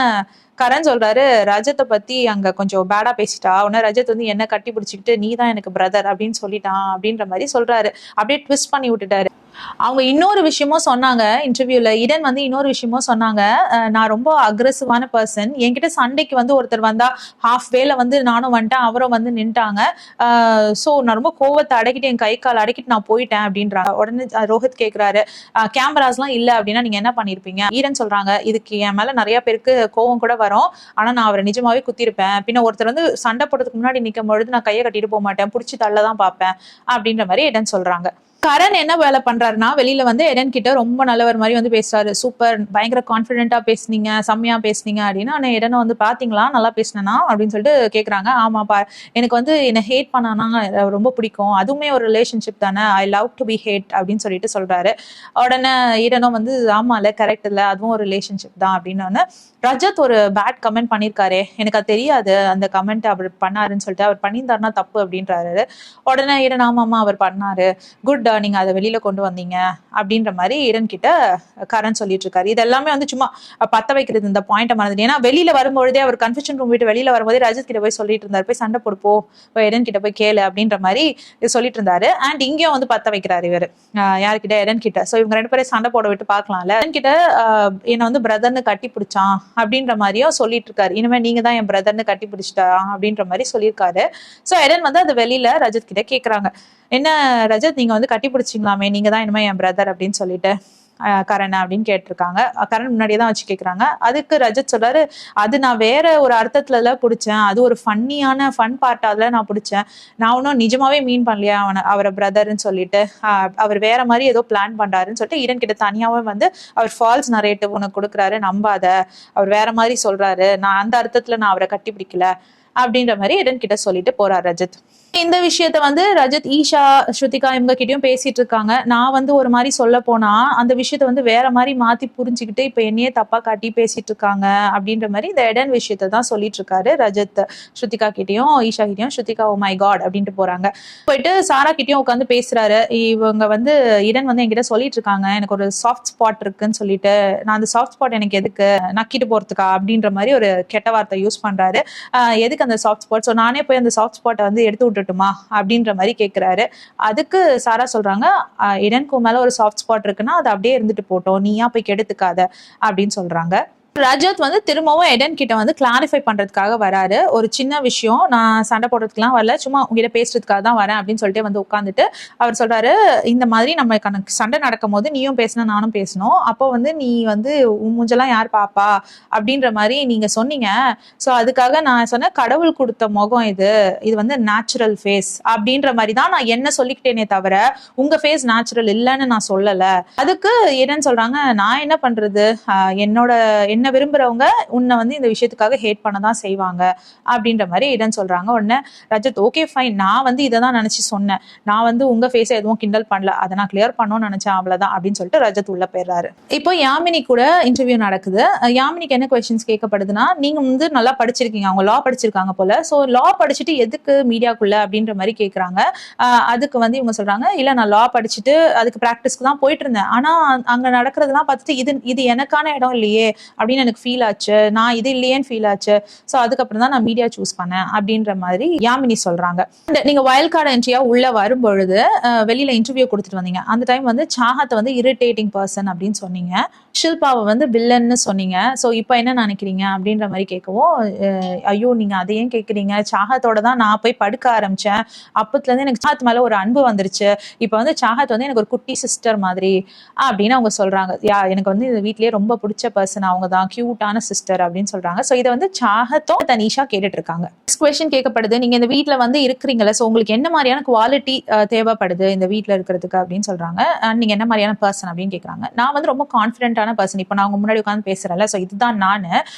கரண் சொல்றாரு, ரஜத்தை பத்தி அங்க கொஞ்சம் பேடா பேசிட்டா, உடனே ரஜத் வந்து என்ன கட்டி பிடிச்சிக்கிட்டு நீ தான் எனக்கு பிரதர் அப்படின்னு சொல்லிட்டான் அப்படின்ற மாதிரி சொல்றாரு. அப்படியே ட்விஸ்ட் பண்ணி விட்டுட்டாரு. அவங்க இன்னொரு விஷயமும் சொன்னாங்க இன்டர்வியூல, இடன் வந்து இன்னொரு விஷயமும் சொன்னாங்க, நான் ரொம்ப அக்ரெசிவான பர்சன், என்கிட்ட சண்டைக்கு வந்து ஒருத்தர் வந்தா ஹாஃப் வேல வந்து நானும் வந்துட்டேன், அவரும் வந்து நின்ட்டாங்க. ஸோ நான் ரொம்ப கோவத்தை அடக்கிட்டு என் கை கால் அடக்கிட்டு நான் போயிட்டேன் அப்படின்றாங்க. உடனே ரோஹித் கேட்கிறாரு, கேமராஸ்லாம் இல்லை அப்படின்னா நீங்க என்ன பண்ணிருப்பீங்க? ஈடன் சொல்றாங்க, இதுக்கு என் மேல நிறைய பேருக்கு கோவம் கூட வரும், ஆனா நான் அவரை நிஜமாவே குத்திருப்பேன். பின்ன ஒருத்தர் வந்து சண்டை போடுறதுக்கு முன்னாடி நிற்கும் பொழுது நான் கையை கட்டிட்டு போக மாட்டேன், பிடிச்சி தள்ளதான் பார்ப்பேன் அப்படின்ற மாதிரி ஈடன் சொல்றாங்க. கரண் என்ன வேலை பண்றாருன்னா, வெளியில வந்து எடன் கிட்ட ரொம்ப நல்லவர் மாதிரி வந்து பேசுறாரு. சூப்பர், பயங்கர கான்பிடென்டா பேசுனீங்க, செம்மையா பேசுனீங்க அப்படின்னா, ஆனா எடன் வந்து பாத்தீங்களா நல்லா பேசினா அப்படின்னு சொல்லிட்டு கேக்குறாங்க. ஆமாப்பா, எனக்கு வந்து என்ன ஹேட் பண்ணானா ரொம்ப பிடிக்கும், அதுவுமே ஒரு ரிலேஷன்ஷிப் தானே, I love to be hate அப்படின்னு சொல்லிட்டு சொல்றாரு. உடனே ஈடனும் வந்து ஆமா இல்ல, கரெக்ட் இல்ல, அதுவும் ஒரு ரிலேஷன்ஷிப் தான் அப்படின்னு. ரஜத் ஒரு பேட் கமெண்ட் பண்ணிருக்காரு, எனக்கு அது தெரியாது அந்த கமெண்ட் அவர் பண்ணாருன்னு சொல்லிட்டு, அவர் பண்ணியிருந்தாருன்னா தப்பு அப்படின்றாரு. உடனே ஈடன் ஆமாமா அவர் பண்ணாரு, குட், நீங்க அதை வெளியில கொண்டு வந்தீங்க அப்படின்ற மாதிரி ஈடன் கிட்ட கரண் சொல்லிட்டு இருக்காரு. இது எல்லாமே வந்து சும்மா பத்த வைக்கிறது, இந்த பாயிண்ட மறந்துட்டு. ஏன்னா வெளியில வரும்பொழுதே அவர் கன்ஃபெஷன் ரூம் விட்டு வெளியில வரும்போதே ரஜத் கிட்ட போய் சொல்லிட்டு இருந்தாரு, போய் சண்டை போடுப்போ, எடன் கிட்ட போய் கேளு அப்படின்ற மாதிரி சொல்லிட்டு இருந்தாரு. அண்ட் இங்கேயும் வந்து பத்த வைக்கிறாரு இவர், யாருக்கிட்ட, எடன் கிட்ட. சோ இவங்க ரெண்டு பேரும் சண்டை போட விட்டு பாக்கலாம்ல, எடன் கிட்ட என்ன வந்து பிரதர்னு கட்டி பிடிச்சான் அப்படின்ற மாதிரியும் சொல்லிட்டு இருக்காரு. இனிமே நீங்க தான் என் பிரதர்னு கட்டி பிடிச்சிட்டா அப்படின்ற மாதிரி சொல்லியிருக்காரு. சோ எடன் வந்து அது வெளியில ரஜத் கிட்ட கேக்குறாங்க, என்ன ரஜத் நீங்க வந்து கட்டி பிடிச்சிங்களாமே, நீங்க தான் இனிமே என் பிரதர் அப்படின்னு சொல்லிட்டு கரண் அப்படின்னு கேட்டிருக்காங்க. கரண் முன்னாடியே தான் வச்சு கேட்குறாங்க. அதுக்கு ரஜத் சொல்றாரு, அது நான் வேற ஒரு அர்த்தத்துல பிடிச்சேன், அது ஒரு ஃபன் பார்ட்டால நான் பிடிச்சேன், நான் ஒன்றும் நிஜமாவே மீன் பண்ணலையா அவரை பிரதர்ன்னு சொல்லிட்டு, அவர் வேற மாதிரி ஏதோ பிளான் பண்றாருன்னு சொல்லிட்டு ஈடன் கிட்ட தனியாவே வந்து அவர் ஃபால்ஸ் நரேட்டிவ் உனக்கு கொடுக்குறாரு, நம்பாத, அவர் வேற மாதிரி சொல்றாரு, நான் அந்த அர்த்தத்துல நான் அவரை கட்டி பிடிக்கல அப்படின்ற மாதிரி ஈடன் கிட்ட சொல்லிட்டு போறார் ரஜத். இந்த விஷயத்த வந்து ரஜத் ஈஷா, ஸ்ருதிகா இவங்க கிட்டயும் பேசிட்டு இருக்காங்க. நான் வந்து ஒரு மாதிரி சொல்ல போனா அந்த விஷயத்த வந்து வேற மாதிரி மாத்தி புரிஞ்சுக்கிட்டு இப்ப என்னையே தப்பா காட்டி பேசிட்டு இருக்காங்க அப்படின்ற மாதிரி இந்த எடன் விஷயத்த தான் சொல்லிட்டு இருக்காரு ரஜத். ஸ்ருதிகா கிட்டயும் ஈஷா கிட்டயும். ஸ்ருதிகா ஓ மை காட் அப்படின்ட்டு போறாங்க. போயிட்டு சாரா கிட்டயும் உட்காந்து பேசுறாரு. இவங்க வந்து இடன் வந்து என்கிட்ட சொல்லிட்டு இருக்காங்க, எனக்கு ஒரு சாஃப்ட் ஸ்பாட் இருக்குன்னு சொல்லிட்டு, நான் அந்த சாஃப்ட் ஸ்பாட் எனக்கு எதுக்கு, நக்கிட்டு போறதுக்கா அப்படின்ற மாதிரி ஒரு கெட்ட வார்த்தை யூஸ் பண்றாரு. எதுக்கு அந்த சாஃப்ட் ஸ்பாட், ஸோ நானே போய் அந்த சாஃப்ட் ஸ்பாட்டை வந்து எடுத்து விட்டுட்டுமா அப்படின்ற மாதிரி கேட்கிறாரு. அதுக்கு சாரா சொல்றாங்க, இடனுக்கு மேல ஒரு சாஃப்ட் ஸ்பாட் இருக்குன்னா அது அப்படியே இருந்துட்டு போட்டோம், நீயா போய் கெடுத்துக்காத அப்படின்னு சொல்றாங்க. ரஜத் வந்து திரும்பவும் எடன் கிட்ட வந்து கிளாரிஃபை பண்றதுக்காக வராரு. ஒரு சின்ன விஷயம், நான் சண்டை போடுறதுக்குலாம் வரல, சும்மா உங்ககிட்ட பேசுறதுக்காக தான் வரேன் அப்படின்னு சொல்லிட்டு வந்து உட்காந்துட்டு அவர் சொல்றாரு, இந்த மாதிரி நம்ம சண்டை நடக்கும் போது நீயும் பேசணும் நானும் பேசணும், அப்போ வந்து நீ வந்து உன் மூஞ்செல்லாம் யார் பாப்பா அப்படின்ற மாதிரி நீங்க சொன்னீங்க. ஸோ அதுக்காக நான் சொன்னேன், கடவுள் கொடுத்த முகம் இது வந்து நேச்சுரல் ஃபேஸ் அப்படின்ற மாதிரி தான் நான் என்ன சொல்லிக்கிட்டேனே தவிர உங்க ஃபேஸ் நேச்சுரல் இல்லைன்னு நான் சொல்லல. அதுக்கு என்னன்னு சொல்றாங்க, நான் என்ன பண்றது, என்ன விரும்புறவங்க உன்னை வந்து இந்த விஷயத்துக்காக ஹேட் பண்ணதான் செய்வாங்க அப்படின்ற மாதிரி இடன் சொல்றாங்க. உடனே ரஜத் ஓகே ஃபைன், நான் வந்து இதை தான் நினைச்சு சொன்னேன், நான் வந்து உங்க ஃபேஸை எதுவும் கிண்டல் பண்ணல, அதை நான் கிளியர் பண்ணணும்னு நினைச்சேன் அவ்வளவுதான் அப்படின்னு சொல்லிட்டு ரஜத் உள்ள போயிடுறாரு. இப்போ யாமினி கூட இன்டர்வியூ நடக்குது. யாமினிக்கு என்ன கொஸ்டின்ஸ் கேட்கப்படுதுன்னா, நீங்க வந்து நல்லா படிச்சிருக்கீங்க, அவங்க லா படிச்சிருக்காங்க போல, ஸோ லா படிச்சுட்டு எதுக்கு மீடியாக்குள்ள அப்படின்ற மாதிரி கேட்கறாங்க. அதுக்கு வந்து இவங்க சொல்றாங்க, இல்ல நான் லா படிச்சுட்டு அதுக்கு ப்ராக்டிஸ்க்கு தான் போயிட்டு இருந்தேன், ஆனா அங்க நடக்கிறதுலாம் பார்த்துட்டு இது எனக்கான இடம் இல்லையே அப்படின்னு எனக்கு ஃபீல் ஆச்சு, நான் இது இல்லையேன்னு ஃபீல் ஆச்சு, ஸோ அதுக்கப்புறம் தான் நான் மீடியா சூஸ் பண்ணேன் அப்படின்ற மாதிரி யாமினி சொல்றாங்க. நீங்க வயல் கார்டு என்ட்ரியா உள்ள வரும்பொழுது வெளியில இன்டர்வியூ கொடுத்துட்டு வந்தீங்க, அந்த டைம் வந்து சாஹத்தை வந்து இரிட்டேட்டிங் பர்சன் அப்படின்னு சொன்னீங்க, ஷில்பாவை வந்து வில்லன்னு சொன்னீங்க, ஸோ இப்போ என்ன நினைக்கிறீங்க அப்படின்ற மாதிரி கேட்கவும், ஐயோ நீங்க அதையும் கேட்குறீங்க, சாஹத்தோட தான் நான் போய் படுக்க ஆரம்பிச்சேன், அப்பத்துலேருந்து எனக்கு சாஹத் மேலே ஒரு அன்பு வந்துருச்சு, இப்போ வந்து சாஹத் வந்து எனக்கு ஒரு குட்டி சிஸ்டர் மாதிரி அப்படின்னு அவங்க சொல்றாங்க. எனக்கு வந்து இந்த வீட்லயே ரொம்ப பிடிச்ச பர்சன் அவங்க தான், கியூட்டான சிஸ்டர் அப்படின்னு சொல்றாங்க. ஸோ இதை வந்து சாஹத்தும் தனிஷா கேட்டுட்டு இருக்காங்க. நெக்ஸ்ட் கொஸ்டின் கேட்கப்படுது, நீங்க இந்த வீட்டுல வந்து இருக்கிறீங்களா, ஸோ உங்களுக்கு என்ன மாதிரியான குவாலிட்டி தேவைப்படுது இந்த வீட்டுல இருக்கிறதுக்கு அப்படின்னு சொல்றாங்க. நீங்க என்ன மாதிரியான பர்சன் அப்படின்னு கேட்கறாங்க. நான் வந்து ரொம்ப கான்ஃபிடென்ட்டான பர்சன், இப்போ நான் அவங்க முன்னாடி உட்காந்து பேசுறேன்ல, ஸோ இதுதான் நானு,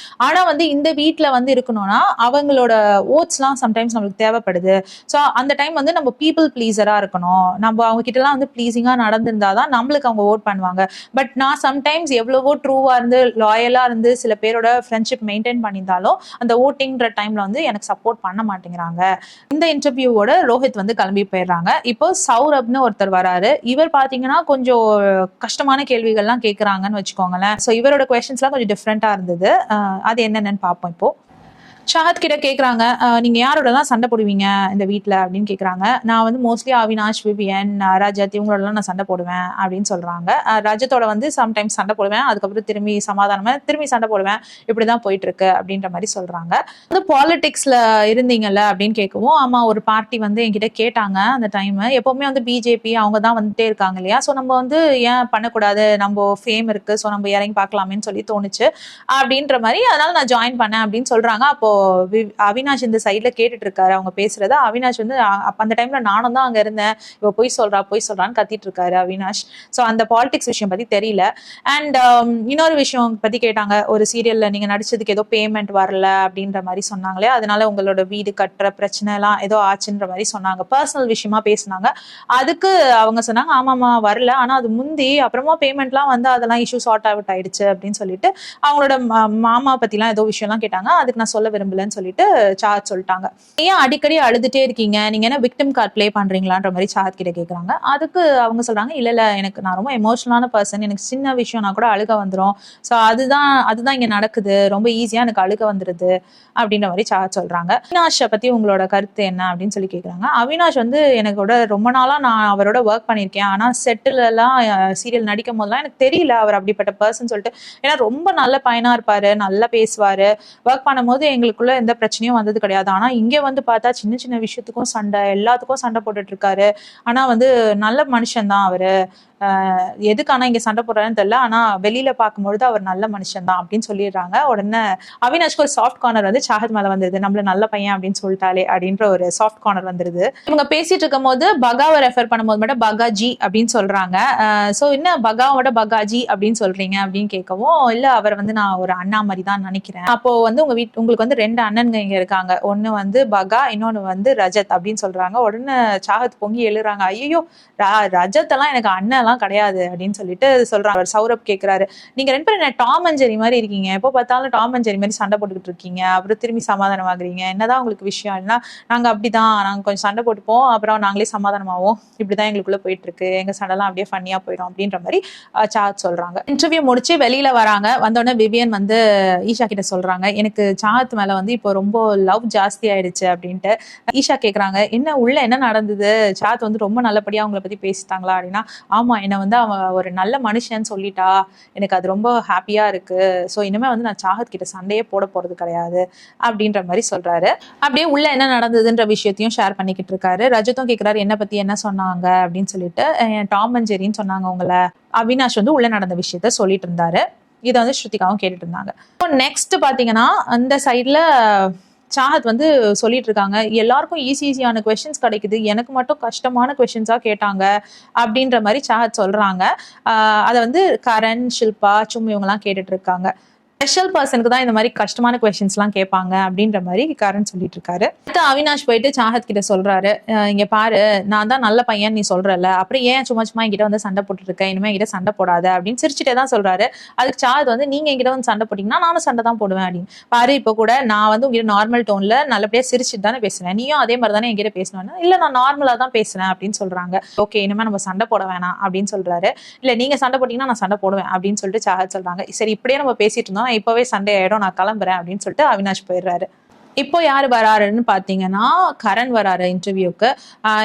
ஆனா வந்து இந்த வீட்டுல வந்து இருக்கணும்னா அவங்களோட ஓட்ஸ்லாம் சம்டைம்ஸ் நம்மளுக்கு தேவைப்படுது, ஸோ அந்த டைம் வந்து நம்ம பீப்புள் ப்ளீஸரா இருக்கணும், நம்ம அவங்க கிட்ட எல்லாம் வந்து ப்ளீஸிங்கா நடந்திருந்தாதான் நம்மளுக்கு அவங்க ஓட் பண்ணுவாங்க. பட் நான் சம்டைம்ஸ் எவ்வளவோ ட்ரூவா இருந்து லாயலா இருந்து சில பேரோட ஃப்ரெண்ட்ஷிப் மெயின்டைன் பண்ணியிருந்தாலும் அந்த ஓட்டிங்கிற டைம்ல வந்து எனக்கு சப்போர்ட் பண்ண மாட்டேங்கிறாங்க. இந்த இன்டர்வியூவோட ரோஹித் வந்து கிளம்பி போயிடுறாங்க. இப்போ சௌரப்னு ஒருத்தர் வராரு. இவர் பாத்தீங்கன்னா கொஞ்சம் கஷ்டமான கேள்விகள்லாம் கேட்கறாங்கன்னு வச்சுக்கோங்களேன். ஸோ இவரோட கொஸ்டின்ஸ்லாம் கொஞ்சம் டிஃப்ரெண்டா இருந்தது. அது என்னென்னு பார்ப்போம். இப்போ ஷாஹத் கிட்ட கேட்குறாங்க, நீங்கள் யாரோடலாம் சண்டை போடுவீங்க இந்த வீட்டில் அப்படின்னு கேட்குறாங்க. நான் வந்து மோஸ்ட்லி அவினாஷ், விவியன், ரஜத் இவங்களோடலாம் நான் சண்டை போடுவேன் அப்படின்னு சொல்கிறாங்க. ரஜத்தோட வந்து சம்டைம்ஸ் சண்டை போடுவேன், அதுக்கப்புறம் திரும்பி சமாதானமாக திரும்பி சண்டை போடுவேன், இப்படி தான் போயிட்டுருக்கு அப்படின்ற மாதிரி சொல்கிறாங்க. வந்து பாலிடிக்ஸில் இருந்தீங்கல்ல அப்படின்னு கேட்கவும், ஆமாம் ஒரு பார்ட்டி வந்து என்கிட்ட கேட்டாங்க அந்த டைமு, எப்போவுமே வந்து பிஜேபி அவங்க தான் வந்துட்டே இருக்காங்க இல்லையா, ஸோ நம்ம வந்து ஏன் பண்ணக்கூடாது, நம்ம ஃபேம் இருக்குது, ஸோ நம்ம இறங்கி பார்க்கலாமேன்னு சொல்லி தோணுச்சு அப்படின்ற மாதிரி, அதனால நான் ஜாயின் பண்ணேன் அப்படின்னு சொல்கிறாங்க. அப்போ அவினாஷ் இந்த சைட்ல கேட்டுட்டு இருக்காரு அவங்க பேசுறத. அவினாஷ் வந்து அந்த டைம்ல நானும் தான் அங்க இருந்தேன், இவ போய் சொல்றான்னு கத்திட்டு இருக்காரு அவினாஷ். ஸோ அந்த பாலிடிக்ஸ் விஷயம் பத்தி தெரியல. அண்ட் இன்னொரு விஷயம் பத்தி கேட்டாங்க, ஒரு சீரியல்ல நீங்க நடிச்சதுக்கு ஏதோ பேமெண்ட் வரல அப்படின்ற மாதிரி சொன்னாங்களே, அதனால உங்களோட வீடு கட்டுற பிரச்சனை எல்லாம் ஏதோ ஆச்சுன்ற மாதிரி சொன்னாங்க, பர்சனல் விஷயமா பேசினாங்க. அதுக்கு அவங்க சொன்னாங்க, ஆமாமா வரல, ஆனா அது முந்தி அப்புறமா பேமெண்ட்லாம் வந்து அதெல்லாம் இஷ்யூ சார்ட் அவுட் ஆயிடுச்சு அப்படின்னு சொல்லிட்டு அவங்களோட மாமா பத்திலாம் ஏதோ விஷயம்லாம் கேட்டாங்க. அதுக்கு நான் சொல்ல விரும்பலன்னு சொல்லிட்டு சாஹத் சொல்லிட்டாங்க. ஏன் அடிக்கடி அழுதுட்டே இருக்கீங்க, நீங்க என்ன விக்டிம் கார்டு பிளே பண்றீங்களான்ற மாதிரி சாஹத் கிட்ட கேட்கறாங்க. அதுக்கு அவங்க சொல்றாங்க, இல்ல நான் ரொம்ப எமோஷனலான பர்சன், எனக்கு சின்ன விஷயம்னா கூட அழுக வந்துடும், ஸோ அதுதான் இங்க நடக்குது, ரொம்ப ஈஸியா எனக்கு அழுக வந்துருது அப்படின்ற மாதிரி சாஹத் சொல்றாங்க. அவினாஷை பத்தி உங்களோட கருத்து என்ன அப்படின்னு சொல்லி கேட்கறாங்க. அவினாஷ் வந்து எனக்கோட ரொம்ப நாளா நான் அவரோட ஒர்க் பண்ணியிருக்கேன், ஆனா செட்டில் எல்லாம் சீரியல் நடிக்கும் போதெல்லாம் எனக்கு தெரியல அவர் அப்படிப்பட்ட பர்சன் சொல்லிட்டு. ஏன்னா ரொம்ப நல்ல பையனா இருப்பாரு, நல்லா பேசுவாரு, ஒர்க் பண்ணும்போது எங்களுக்குள்ள எந்த பிரச்சனையும் வந்தது கிடையாது. ஆனா இங்க வந்து பார்த்தா சின்ன சின்ன விஷயத்துக்கும் சண்டை, எல்லாத்துக்கும் சண்டை போட்டுட்டு இருக்காரு. ஆனா வந்து நல்ல மனுஷன் தான் அவரு, எதுக்கு ஆனா இங்க சண்டை போடுறாருன்னு தெரியல, ஆனா வெளியில பார்க்கும்பொழுது அவர் நல்ல மனுஷன் தான் அப்படின்னு சொல்லிடுறாங்க. உடனே அவினாஷ்க்கு ஒரு சாஃப்ட் கார்னர் வந்து சாஹத் மேல வந்துருது, நம்மள நல்ல பையன் அப்படின்னு சொல்லிட்டாலே அப்படின்ற ஒரு சாஃப்ட் கார்னர் வந்துருது. இவங்க பேசிட்டு இருக்கும் போது பகாவை ரெஃபர் பண்ணும்போது மட்டும் பகாஜி அப்படின்னு சொல்றாங்க. சோ என்ன பகாவோட பகாஜி அப்படின்னு சொல்றீங்க அப்படின்னு கேட்கவும், இல்ல அவர் வந்து நான் ஒரு அண்ணா மாதிரி தான் நினைக்கிறேன். அப்போ வந்து உங்களுக்கு வந்து 2 அண்ணன்ங்க இங்க இருக்காங்க, ஒண்ணு வந்து பகா, இன்னொன்னு வந்து ரஜத் அப்படின்னு சொல்றாங்க. உடனே சாஹத் பொங்கி எழுறாங்க, ஐயோ ரஜத் எல்லாம் எனக்கு அண்ணன் எல்லாம் கிடையாது அப்படின்னு சொல்லிட்டு சொல்றாங்க. அவர் சௌரப் கேட்கிறாரு, நீங்க 2 பேரும் என்ன டாம் அண்ட் ஜெரி மாதிரி இருக்கீங்க, எப்போ பார்த்தாலும் டாம் அண்ட் ஜெரி மாதிரி சண்டை போட்டுக்கிட்டு இருக்கீங்க, அப்புறம் திரும்பி சமாதானம் ஆகுறீங்க, என்னதான் உங்களுக்கு விஷயம்? நாங்க அப்படிதான், நாங்க கொஞ்சம் சண்டை போட்டுப்போம், அப்புறம் நாங்களே சமாதானமாவோம், இப்படிதான் எங்களுக்குள்ள போயிட்டு இருக்கு, எங்க சண்டைலாம் அப்படியே ஃபன்னியா போயிடும் அப்படின்ற மாதிரி சாஹத் சொல்றாங்க. இன்டர்வியூ முடிச்சு வெளியில வராங்க. வந்தோடனே விவியன் வந்து ஈஷா கிட்ட சொல்றாங்க, எனக்கு சாஹத் மேல வந்து இப்போ ரொம்ப லவ் ஜாஸ்தி ஆயிடுச்சு அப்படின்ட்டு. ஈஷா கேக்குறாங்க, என்ன உள்ள என்ன நடந்தது, சாஹத் வந்து ரொம்ப நல்லபடியா அவங்கள பத்தி பேசிட்டாங்களா அப்படின்னா, ஆமா ஆமா என்னை வந்து அவன் ஒரு நல்ல மனுஷன்னு சொல்லிட்டா, எனக்கு அது ரொம்ப ஹாப்பியா இருக்கு. ஸோ இனிமே வந்து நான் சாஹத் கிட்ட சண்டையே போட போறது கிடையாது அப்படின்ற மாதிரி சொல்றாரு. அப்படியே உள்ள என்ன நடந்ததுன்ற விஷயத்தையும் ஷேர் பண்ணிக்கிட்டு இருக்காரு. ரஜத்தும் கேட்கிறாரு என்ன பத்தி என்ன சொன்னாங்க அப்படின்னு சொல்லிட்டு. டாம் அண்ட் ஜெரின்னு சொன்னாங்க உங்களை. அவினாஷ் வந்து உள்ள நடந்த விஷயத்த சொல்லிட்டு இருந்தாரு. இதை வந்து ஸ்ருதிகாவும் கேட்டுட்டு இருந்தாங்க. இப்போ நெக்ஸ்ட் பாத்தீங்கன்னா அந்த சைட்ல சாஹத் வந்து சொல்லிட்டு இருக்காங்க, எல்லாருக்கும் ஈஸியான கொஸ்டின்ஸ் கிடைக்குது, எனக்கு மட்டும் கஷ்டமான கொஸ்டின்ஸா கேட்டாங்க அப்படின்ற மாதிரி சாஹத் சொல்றாங்க. அதை வந்து கரண், ஷில்பா, சும் இவங்கெல்லாம் கேட்டுட்டு இருக்காங்க. ஸ்பெஷல் பர்சனுக்கு தான் இந்த மாதிரி கஷ்டமான கொஸ்டின்ஸ்லாம் கேட்பாங்க அப்படின்ற மாதிரி கரண் சொல்லிட்டு இருக்காரு. அடுத்து அவினாஷ் போயிட்டு சாஹத் கிட்ட சொல்றாரு, இங்க பாரு நான் தான் நல்ல பையன் நீ சொல்றல, அப்புறம் ஏன் சும்மா என்கிட்ட வந்து சண்டை போட்டுட்டு இருக்க, இனிமே என்கிட்ட சண்டை போடாத அப்படின்னு சிரிச்சுட்டே தான் சொல்றாரு. அதுக்கு சாஹத் வந்து நீங்க என்கிட்ட வந்து சண்டை போட்டீங்கன்னா நானும் சண்டை தான் போடுவேன் அப்படின்னு. பாரு இப்போ கூட நான் வந்து உங்ககிட்ட நார்மல் டோன்ல நல்லபடியா சிரிச்சுட்டு தானே பேசுறேன், நீயும் அதே மாதிரி தானே என்கிட்ட பேசணும்னா இல்ல நான் நார்மலா தான் பேசுறேன் அப்படின்னு சொல்றாங்க. ஓகே இனிமே நம்ம சண்டை போட வேணாம் அப்படின்னு சொல்றாரு. இல்ல நீங்க சண்டை போட்டீங்கன்னா நான் சண்டை போடுவேன் அப்படின்னு சொல்லிட்டு சாஹத் சொல்றாங்க. சரி இப்படியே நம்ம பேசிட்டு இருந்தோம், இப்பவே சண்டை ஆயிடும், நான் கிளம்புறேன் அப்படின்னு சொல்லிட்டு அவினாஷ் போயிடுறாரு. இப்போ யாரு வராருன்னு பாத்தீங்கன்னா கரண் வராரு இன்டர்வியூக்கு.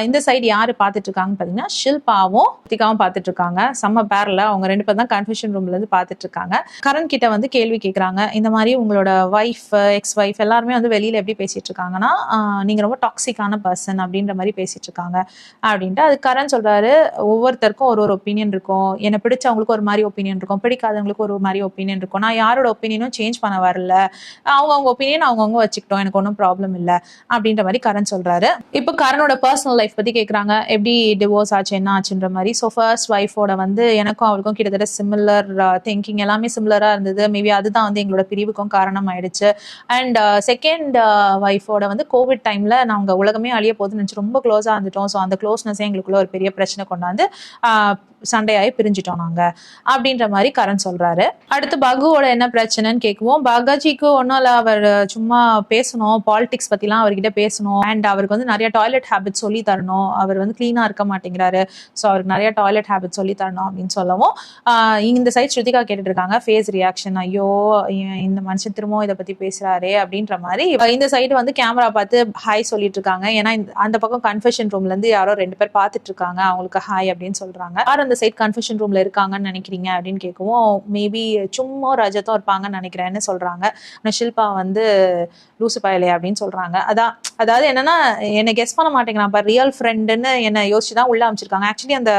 இந்த சைடு யாரு பாத்துட்டு இருக்காங்கன்னு பாத்தீங்கன்னா ஷில்பாவும் ரித்திகாவும் பாத்துட்டு இருக்காங்க. செம்ம பேர்ல அவங்க 2 பேர் தான் கன்ஃபெஷன் ரூம்ல இருந்து பாத்துட்டு இருக்காங்க. கரண் கிட்ட வந்து கேள்வி கேட்கறாங்க, இந்த மாதிரி உங்களோட ஒய்ஃப், எக்ஸ் ஒய்ஃப் எல்லாருமே வந்து வெளியில எப்படி பேசிட்டு இருக்காங்கன்னா நீங்க ரொம்ப டாக்ஸிக்கான பர்சன் அப்படின்ற மாதிரி பேசிட்டு இருக்காங்க அப்படின்ட்டு. அது கரண் சொல்றாரு, ஒவ்வொருத்தருக்கும் ஒரு ஒப்பீனியன் இருக்கும், என்னை பிடிச்சவங்களுக்கு ஒரு மாதிரி ஒப்பீனியன் இருக்கும், பிடிக்காதவங்களுக்கு ஒரு மாதிரி ஒப்பீனியன் இருக்கும், நான் யாரோட ஒப்பீனியனும் சேஞ்ச் பண்ண வரல, அவங்க ஒப்பீனியன் அவங்கவுங்க வச்சுக்கிட்டோம், எனக்கு ஒன்றும் ப்ராப்ளம் இல்லை அப்படின்ற மாதிரி கரண் சொல்றாரு. இப்போ கரணோட பர்சனல் லைஃப் பத்தி கேட்கறாங்க, எப்படி டிவோர்ஸ் ஆச்சு என்ன ஆச்சுன்ற மாதிரி. ஸோ ஃபர்ஸ்ட் ஒய்ஃபோட வந்து எனக்கும் அவளுக்கும் கிட்டத்தட்ட சிமிலர் திங்கிங், எல்லாமே சிமிலரா இருந்தது, மேபி அதுதான் வந்து எங்களோட பிரிவுக்கும் காரணம் ஆயிடுச்சு. அண்ட் செகண்ட் ஒய்ஃபோட வந்து கோவிட் டைம்ல நாங்க உலகமே அழிய போகுதுன்னு நினைச்சு ரொம்ப க்ளோஸா இருந்துட்டோம். ஸோ அந்த க்ளோஸ்னஸே எங்களுக்குள்ள ஒரு பெரிய பிரச்சனை கொண்டாந்து சண்டையாயி பிரிஞ்சிட்டோம் நாங்க அப்படின்ற மாதிரி கரண் சொல்றாரு. அடுத்து பகுவோட என்ன பிரச்சனைன்னு கேட்குவோம். பகாஜிக்கு ஒன்னும் இல்ல, அவர் சும்மா பேசணும், பாலிடிக்ஸ் பத்திலாம் அவர்கிட்ட பேசணும், அண்ட் அவருக்கு வந்து நிறைய டாய்லெட் ஹேபிட் சொல்லி தரணும், அவர் வந்து கிளீனா இருக்க மாட்டேங்கிறாரு, ஸோ அவருக்கு நிறைய டாய்லெட் ஹேபிட் சொல்லி தரணும் அப்படின்னு சொல்லவும் இந்த சைட் ஸ்ருதிகா கேட்டுட்டு இருக்காங்க. ஃபேஸ் ரியாக்ஷன், ஐயோ இந்த மனுஷன் திரும்பவும் இதை பத்தி பேசுறாரே அப்படின்ற மாதிரி. இந்த சைடு வந்து கேமரா பார்த்து ஹாய் சொல்லிட்டு இருக்காங்க. ஏன்னா அந்த பக்கம் கன்ஃபெஷன் ரூம்ல இருந்து யாரோ 2 பேர் பார்த்துட்டு இருக்காங்க, அவங்களுக்கு ஹாய் அப்படின்னு சொல்றாங்க. அந்த சைட் கன்ஃபெஷன் ரூம்ல இருக்காங்கன்னு நினைக்கிறீங்க அப்படின்னு கேட்கவும் மேபி சும்மா ரஜத்தும் இருப்பாங்கன்னு நினைக்கிறேன்னு சொல்றாங்க. ஷில்பா வந்து லூசு பயலே அப்படின்னு சொல்றாங்க. அதாவது என்னன்னா என்னை கெஸ் பண்ண மாட்டேங்கிறான், ரியல் ஃப்ரெண்டுன்னு என்ன யோசிச்சுதான் உள்ள அமைச்சிருக்காங்க. ஆக்சுவலி அந்த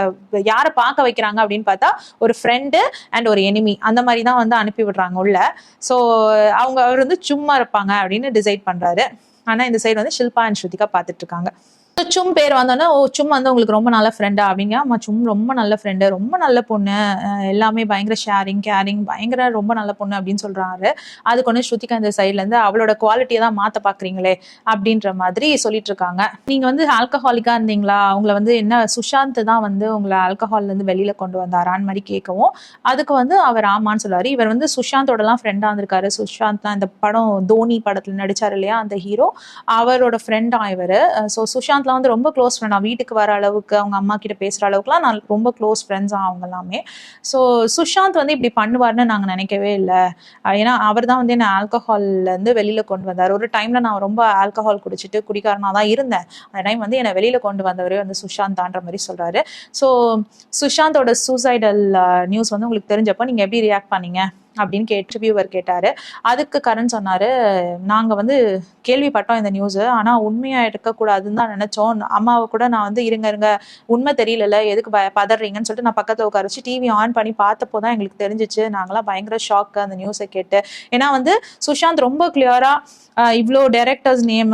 யாரை பார்க்க வைக்கிறாங்க அப்படின்னு பார்த்தா ஒரு ஃப்ரெண்டு அண்ட் ஒரு எனிமி அந்த மாதிரி தான் வந்து அனுப்பி விடுறாங்க உள்ள. ஸோ அவர் வந்து சும்மா இருப்பாங்க அப்படின்னு டிசைட் பண்றாரு. ஆனா இந்த சைடு வந்து ஷில்பா அண்ட் ஸ்ருதிகா பார்த்துட்டு இருக்காங்க. சும் பேர் வந்தோன்னா, ஓ சும் வந்து உங்களுக்கு ரொம்ப நல்ல ஃப்ரெண்டா அப்படிங்க. ஆமா சும் ரொம்ப நல்ல ஃப்ரெண்டு, ரொம்ப நல்ல பொண்ணு, எல்லாமே பயங்கர ஷேரிங் கேரிங், பயங்கர ரொம்ப நல்ல பொண்ணு அப்படின்னு சொல்றாரு. அதுக்கு ஒன்று ஸ்ருதிகா இந்த சைட்ல இருந்து அவளோட குவாலிட்டியை தான் மாத்த பாக்குறீங்களே அப்படின்ற மாதிரி சொல்லிட்டு இருக்காங்க. நீங்க வந்து ஆல்கஹாலிக்கா இருந்தீங்களா, அவங்கள வந்து என்ன சுஷாந்த் தான் வந்து உங்களை ஆல்கஹால்ல இருந்து வெளியில கொண்டு வந்தாரான்னு மாதிரி கேட்கவும் அதுக்கு வந்து அவர் ஆமான்னு சொல்றாரு. இவர் வந்து சுஷாந்தோட எல்லாம் ஃப்ரெண்டா இருந்திருக்காரு. சுஷாந்த் தான் இந்த படம் தோனி படத்துல நடிச்சாரு இல்லையா அந்த ஹீரோ, அவரோட ஃப்ரெண்டா இவரு. ஸோ சுஷாந்த் வந்து ரொம்ப க்ளோஸ் ஃப்ரெண்ட், வீட்டுக்கு வர அளவுக்கு அவங்க அம்மா கிட்ட பேசுற அளவுக்குலாம் நான் ரொம்ப க்ளோஸ் ஃப்ரெண்ட்ஸ் அவங்க எல்லாமே. ஸோ சுஷாந்த் வந்து இப்படி பண்ணுவார்னு நாங்க நினைக்கவே இல்லை. ஏன்னா அவர் தான் வந்து என்ன ஆல்கஹால்ல இருந்து வெளியில கொண்டு வந்தார். ஒரு டைம்ல நான் ரொம்ப ஆல்கஹால் குடிச்சிட்டு குடிக்காரனா தான் இருந்தேன், அந்த டைம் வந்து என்னை வெளியில கொண்டு வந்தவரே வந்து சுஷாந்த் தான்ற மாதிரி சொல்றாரு. ஸோ சுஷாந்தோட சூசைடல் நியூஸ் வந்து உங்களுக்கு தெரிஞ்சப்போ நீங்க எப்படி ரியாக்ட் பண்ணீங்க அப்படின்னு இன்டர்வியூவர் கேட்டாரு. அதுக்கு கரண் சொன்னாரு, நாங்க வந்து கேள்விப்பட்டோம் இந்த நியூஸ், ஆனா உண்மையா இருக்கக்கூடாதுன்னு தான் நினைச்சோம். அம்மாவை கூட நான் வந்து இருங்க உண்மை தெரியல, எதுக்கு பதறீங்கன்னு சொல்லிட்டு நான் பக்கத்துல உட்கார வச்சு டிவி ஆன் பண்ணி பார்த்தப்போதான் எங்களுக்கு தெரிஞ்சிச்சு. நாங்களாம் பயங்கர ஷாக்கு அந்த நியூஸை கேட்டு. ஏன்னா வந்து சுஷாந்த் ரொம்ப கிளியரா இவ்வளோ டைரக்டர்ஸ் நேம்,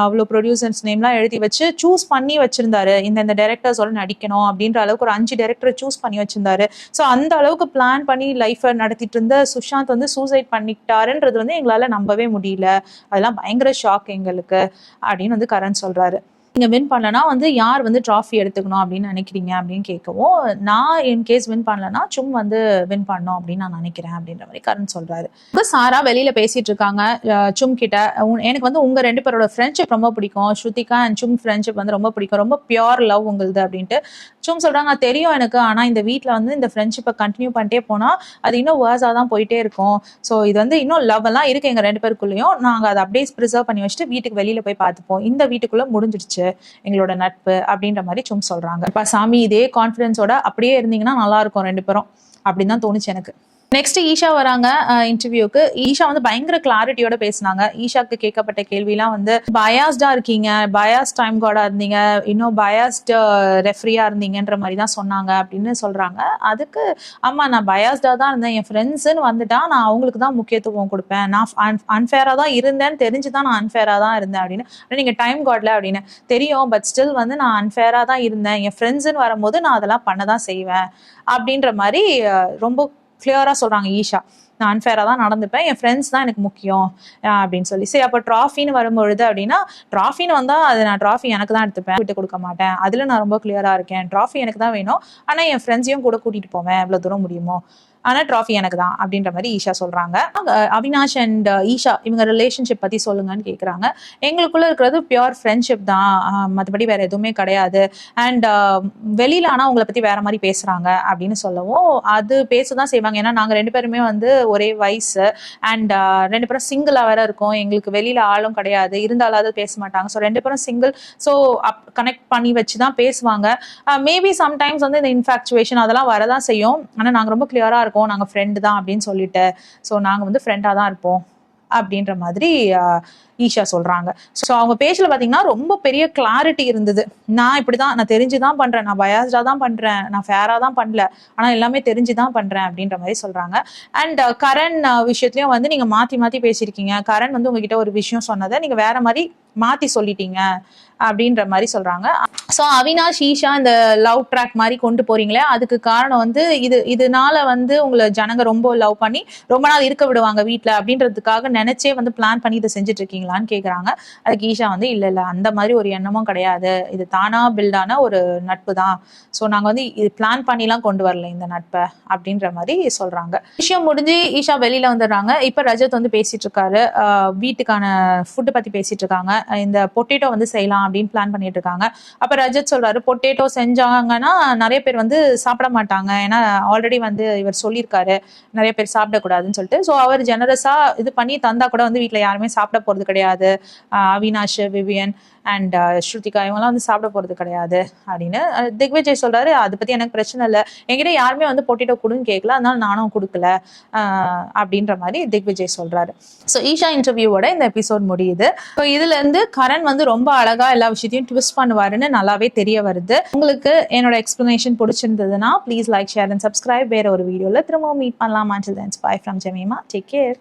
அவ்வளோ ப்ரொடியூசர்ஸ் நேம்லாம் எழுதி வச்சு சூஸ் பண்ணி வச்சிருந்தாரு. இந்த டைரக்டர்ஸோட நடிக்கணும் அப்படின்ற அளவுக்கு ஒரு 5 டைரக்டரை சூஸ் பண்ணி வச்சிருந்தாரு. ஸோ அந்த அளவுக்கு பிளான் பண்ணி லைஃபை நடத்திட்டு இருந்த சுஷாந்த் வந்து சூசைட் பண்ணிட்டாருன்றது வந்து எங்களால நம்பவே முடியல, அதெல்லாம் பயங்கர ஷாக் எங்களுக்கு அப்படின்னு வந்து கரண் சொல்றாரு. நீங்க வின் பண்ணலன்னா வந்து யார் வந்து ட்ராஃபி எடுத்துக்கணும் அப்படின்னு நினைக்கிறீங்க அப்படின்னு கேட்கவும், நான் என் கேஸ் வின் பண்ணலன்னா சும் வந்து வின் பண்ணணும் அப்படின்னு நான் நினைக்கிறேன் அப்படின்ற மாதிரி கரண் சொல்றாரு. சாரா வெளியில பேசிட்டு இருக்காங்க சும் கிட்ட, எனக்கு வந்து உங்க 2 பேரோட ஃப்ரெண்ட்ஷிப் ரொம்ப பிடிக்கும், ஸ்ருதிகா அண்ட் சும் ஃப்ரெண்ட்ஷிப் வந்து ரொம்ப பிடிக்கும், ரொம்ப பியோர் லவ் உங்களுது அப்படின்ட்டு சும் சொல்றாங்க தெரியும் எனக்கு, ஆனா இந்த வீட்ல வந்து இந்த ஃப்ரெண்ட்ஷிப்பை கண்டினியூ பண்ணிட்டே போனா அது இன்னும் வேர்ஸா தான் போயிட்டே இருக்கும். ஸோ இது வந்து இன்னும் லவ் எல்லாம் இருக்கு எங்க 2 பேருக்குள்ளேயும், நாங்க அதை அப்படியே ப்ரிசர்வ் பண்ணி வச்சுட்டு வீட்டுக்கு வெளியில போய் பார்த்துப்போம், இந்த வீட்டுக்குள்ள முடிஞ்சிடுச்சு எங்களோட நட்பு அப்படின்ற மாதிரி சும் சொல்றாங்க. இப்ப சாமி இதே கான்ஃபிடன்ஸோட அப்படியே இருந்தீங்கன்னா நல்லா இருக்கும் 2 பேரும் அப்படின்னு தான் தோணுச்சு எனக்கு. நெக்ஸ்ட் ஈஷா வராங்க இன்டர்வியூக்கு. ஈஷா வந்து பயங்கர கிளாரிட்டியோட பேசினாங்க. ஈஷாக்கு கேட்கப்பட்ட கேள்விலாம் வந்து பயாஸ்டா இருக்கீங்க, பயாஸ் டைம் கார்டா இருந்தீங்க, இன்னும் பயாஸ்ட் ரெஃப்ரியா இருந்தீங்கன்ற மாதிரி தான் சொன்னாங்க அப்படின்னு சொல்றாங்க. அதுக்கு ஆமா நான் பயாஸ்டா தான் இருந்தேன், என் ஃப்ரெண்ட்ஸ்ன்னு வந்துட்டா நான் அவங்களுக்கு தான் முக்கியத்துவம் கொடுப்பேன், நான் அன்ஃபேரா தான் இருந்தேன்னு தெரிஞ்சுதான் நான் அன்ஃபேரா தான் இருந்தேன் அப்படின்னு. நீங்க டைம் கார்ட்ல அப்படின்னு தெரியும், பட் ஸ்டில் வந்து நான் அன்ஃபேரா தான் இருந்தேன், என் ஃப்ரெண்ட்ஸ்ன்னு வரும்போது நான் அதெல்லாம் பண்ணதான் செய்வேன் அப்படின்ற மாதிரி ரொம்ப கிளியரா சொல்றாங்க ஈஷா. நான் அன்ஃபேரா தான் நடந்துப்பேன், என் ஃப்ரெண்ட்ஸ் தான் எனக்கு முக்கியம் அப்படின்னு சொல்லி. சரி அப்போ ட்ராஃபின்னு வரும்பொழுது அப்படின்னா, ட்ராஃபின்னு வந்தா அது நான் ட்ராஃபி எனக்கு தான் எடுத்துப்பேன், விட்டு கொடுக்க மாட்டேன், அதுல நான் ரொம்ப கிளியரா இருக்கேன், ட்ராஃபி எனக்கு தான் வேணும், ஆனா என் ஃப்ரெண்ட்ஸையும் கூட கூட்டிட்டு போவேன் எவ்வளவு தூரம் முடியுமோ, ஆனா ட்ராஃபி எனக்கு தான் அப்படின்ற மாதிரி ஈஷா சொல்றாங்க. அவினாஷ் அண்ட் ஈஷா இவங்க ரிலேஷன்ஷிப் பத்தி சொல்லுங்கன்னு கேக்குறாங்க. எங்களுக்குள்ள இருக்கிறது பியூர் ஃப்ரெண்ட்ஷிப் தான், மற்றபடி வேற எதுவுமே கிடையாது. அண்ட் வெளியில ஆனா உங்களை பத்தி வேற மாதிரி பேசுறாங்க அப்படின்னு சொல்லவும் அது பேசதான் செய்வாங்க. ஏன்னா நாங்க 2 பேருமே வந்து ஒரே வயசு அண்ட் 2 பேரும் சிங்கிளா வேற இருக்கும், எங்களுக்கு வெளியில ஆளும் கிடையாது, இருந்தாலும் பேச மாட்டாங்க. ஸோ 2 பேரும் சிங்கிள், ஸோ கனெக்ட் பண்ணி வச்சுதான் பேசுவாங்க. மேபி சம்டைம்ஸ் வந்து இந்த இன்ஃபாக்சுவேஷன் அதெல்லாம் வரதான் செய்யும், ஆனா நாங்க ரொம்ப கிளியரா இருக்கோம், நாங்க ஃப்ரெண்டு தான் அப்படின்னு சொல்லிட்டு, ஸோ நாங்க வந்து ஃப்ரெண்டா தான் இருப்போம் அப்படின்ற மாதிரி ஈஷா சொல்றாங்க. ஸோ அவங்க பேஜ்ல பாத்தீங்கன்னா ரொம்ப பெரிய கிளாரிட்டி இருந்தது. நான் இப்படிதான், நான் தெரிஞ்சுதான் பண்றேன், நான் பயாஸ்டா தான் பண்றேன், நான் ஃபேரா தான் பண்ணல, ஆனா எல்லாமே தெரிஞ்சுதான் பண்றேன் அப்படின்ற மாதிரி சொல்றாங்க. அண்ட் கரண் விஷயத்துலயும் வந்து நீங்க மாத்தி மாத்தி பேசியிருக்கீங்க, கரண் வந்து உங்ககிட்ட ஒரு விஷயம் சொன்னதை நீங்க வேற மாதிரி மாத்தி சொல்லிட்டீங்க அப்படின்ற மாதிரி சொல்றாங்க. ஸோ அவினாஷ் ஈஷா இந்த லவ் ட்ராக் மாதிரி கொண்டு போறீங்களே, அதுக்கு காரணம் வந்து இதனால வந்து உங்களை ஜனங்க ரொம்ப லவ் பண்ணி ரொம்ப நாள் இருக்க விடுவாங்க வீட்டுல அப்படின்றதுக்காக நினைச்சே வந்து பிளான் பண்ணி இதை செஞ்சுட்டு இருக்கீங்களான்னு கேக்குறாங்க. அதுக்கு ஈஷா வந்து இல்ல அந்த மாதிரி ஒரு எண்ணமும் கிடையாது, இது தானா பில்டான ஒரு நட்பு தான், ஸோ நாங்க வந்து இது பிளான் பண்ணிலாம் கொண்டு வரல இந்த நட்பை அப்படின்ற மாதிரி சொல்றாங்க. விஷயம் முடிஞ்சு ஈஷா வெளியில வந்துடுறாங்க. இப்ப ரஜத் வந்து பேசிட்டு இருக்காரு, வீட்டுக்கான ஃபுட்டு பத்தி பேசிட்டு இருக்காங்க. இந்த பொட்டேட்டோ வந்து செய்யலாம் அப்படின்னு பிளான் பண்ணிட்டு இருக்காங்க. அப்ப ரஜத் சொல்றாரு பொட்டேட்டோ செஞ்சாங்கன்னா நிறைய பேர் வந்து சாப்பிட மாட்டாங்க, ஏன்னா ஆல்ரெடி வந்து இவர் சொல்லியிருக்காரு நிறைய பேர் சாப்பிடக்கூடாதுன்னு சொல்லிட்டு. ஸோ அவர் ஜெனரஸா இது பண்ணி தந்தா கூட வந்து வீட்டுல யாருமே சாப்பிட போறது கிடையாது, அவினாஷ், விவியன் அண்ட் ஸ்ருதிகா இவங்கெல்லாம் வந்து சாப்பிட போறது கிடையாது அப்படின்னு திக்விஜய் சொல்றாரு. அதை பத்தி எனக்கு பிரச்சனை இல்லை, என்கிட்ட யாருமே வந்து பொட்டேட்டோ கொடுன்னு கேட்கல, அதனால நானும் கொடுக்கல அப்படின்ற மாதிரி திக்விஜய் சொல்றாரு. ஸோ ஈஷா இன்டர்வியூவோட இந்த எபிசோட் முடியுது. ஸோ இதுல இருந்து கரண் வந்து ரொம்ப அழகா எல்லா விஷயத்தையும் ட்விஸ்ட் பண்ணுவாருன்னு நல்லாவே தெரிய வருது. உங்களுக்கு என்னோட எக்ஸ்பிளனேஷன் பிடிச்சிருந்ததுன்னா please like, share and subscribe. வேற ஒரு வீடியோல திரும்பவும் மீட் பண்ணலாம். Until then, bye from Jemima. Take care.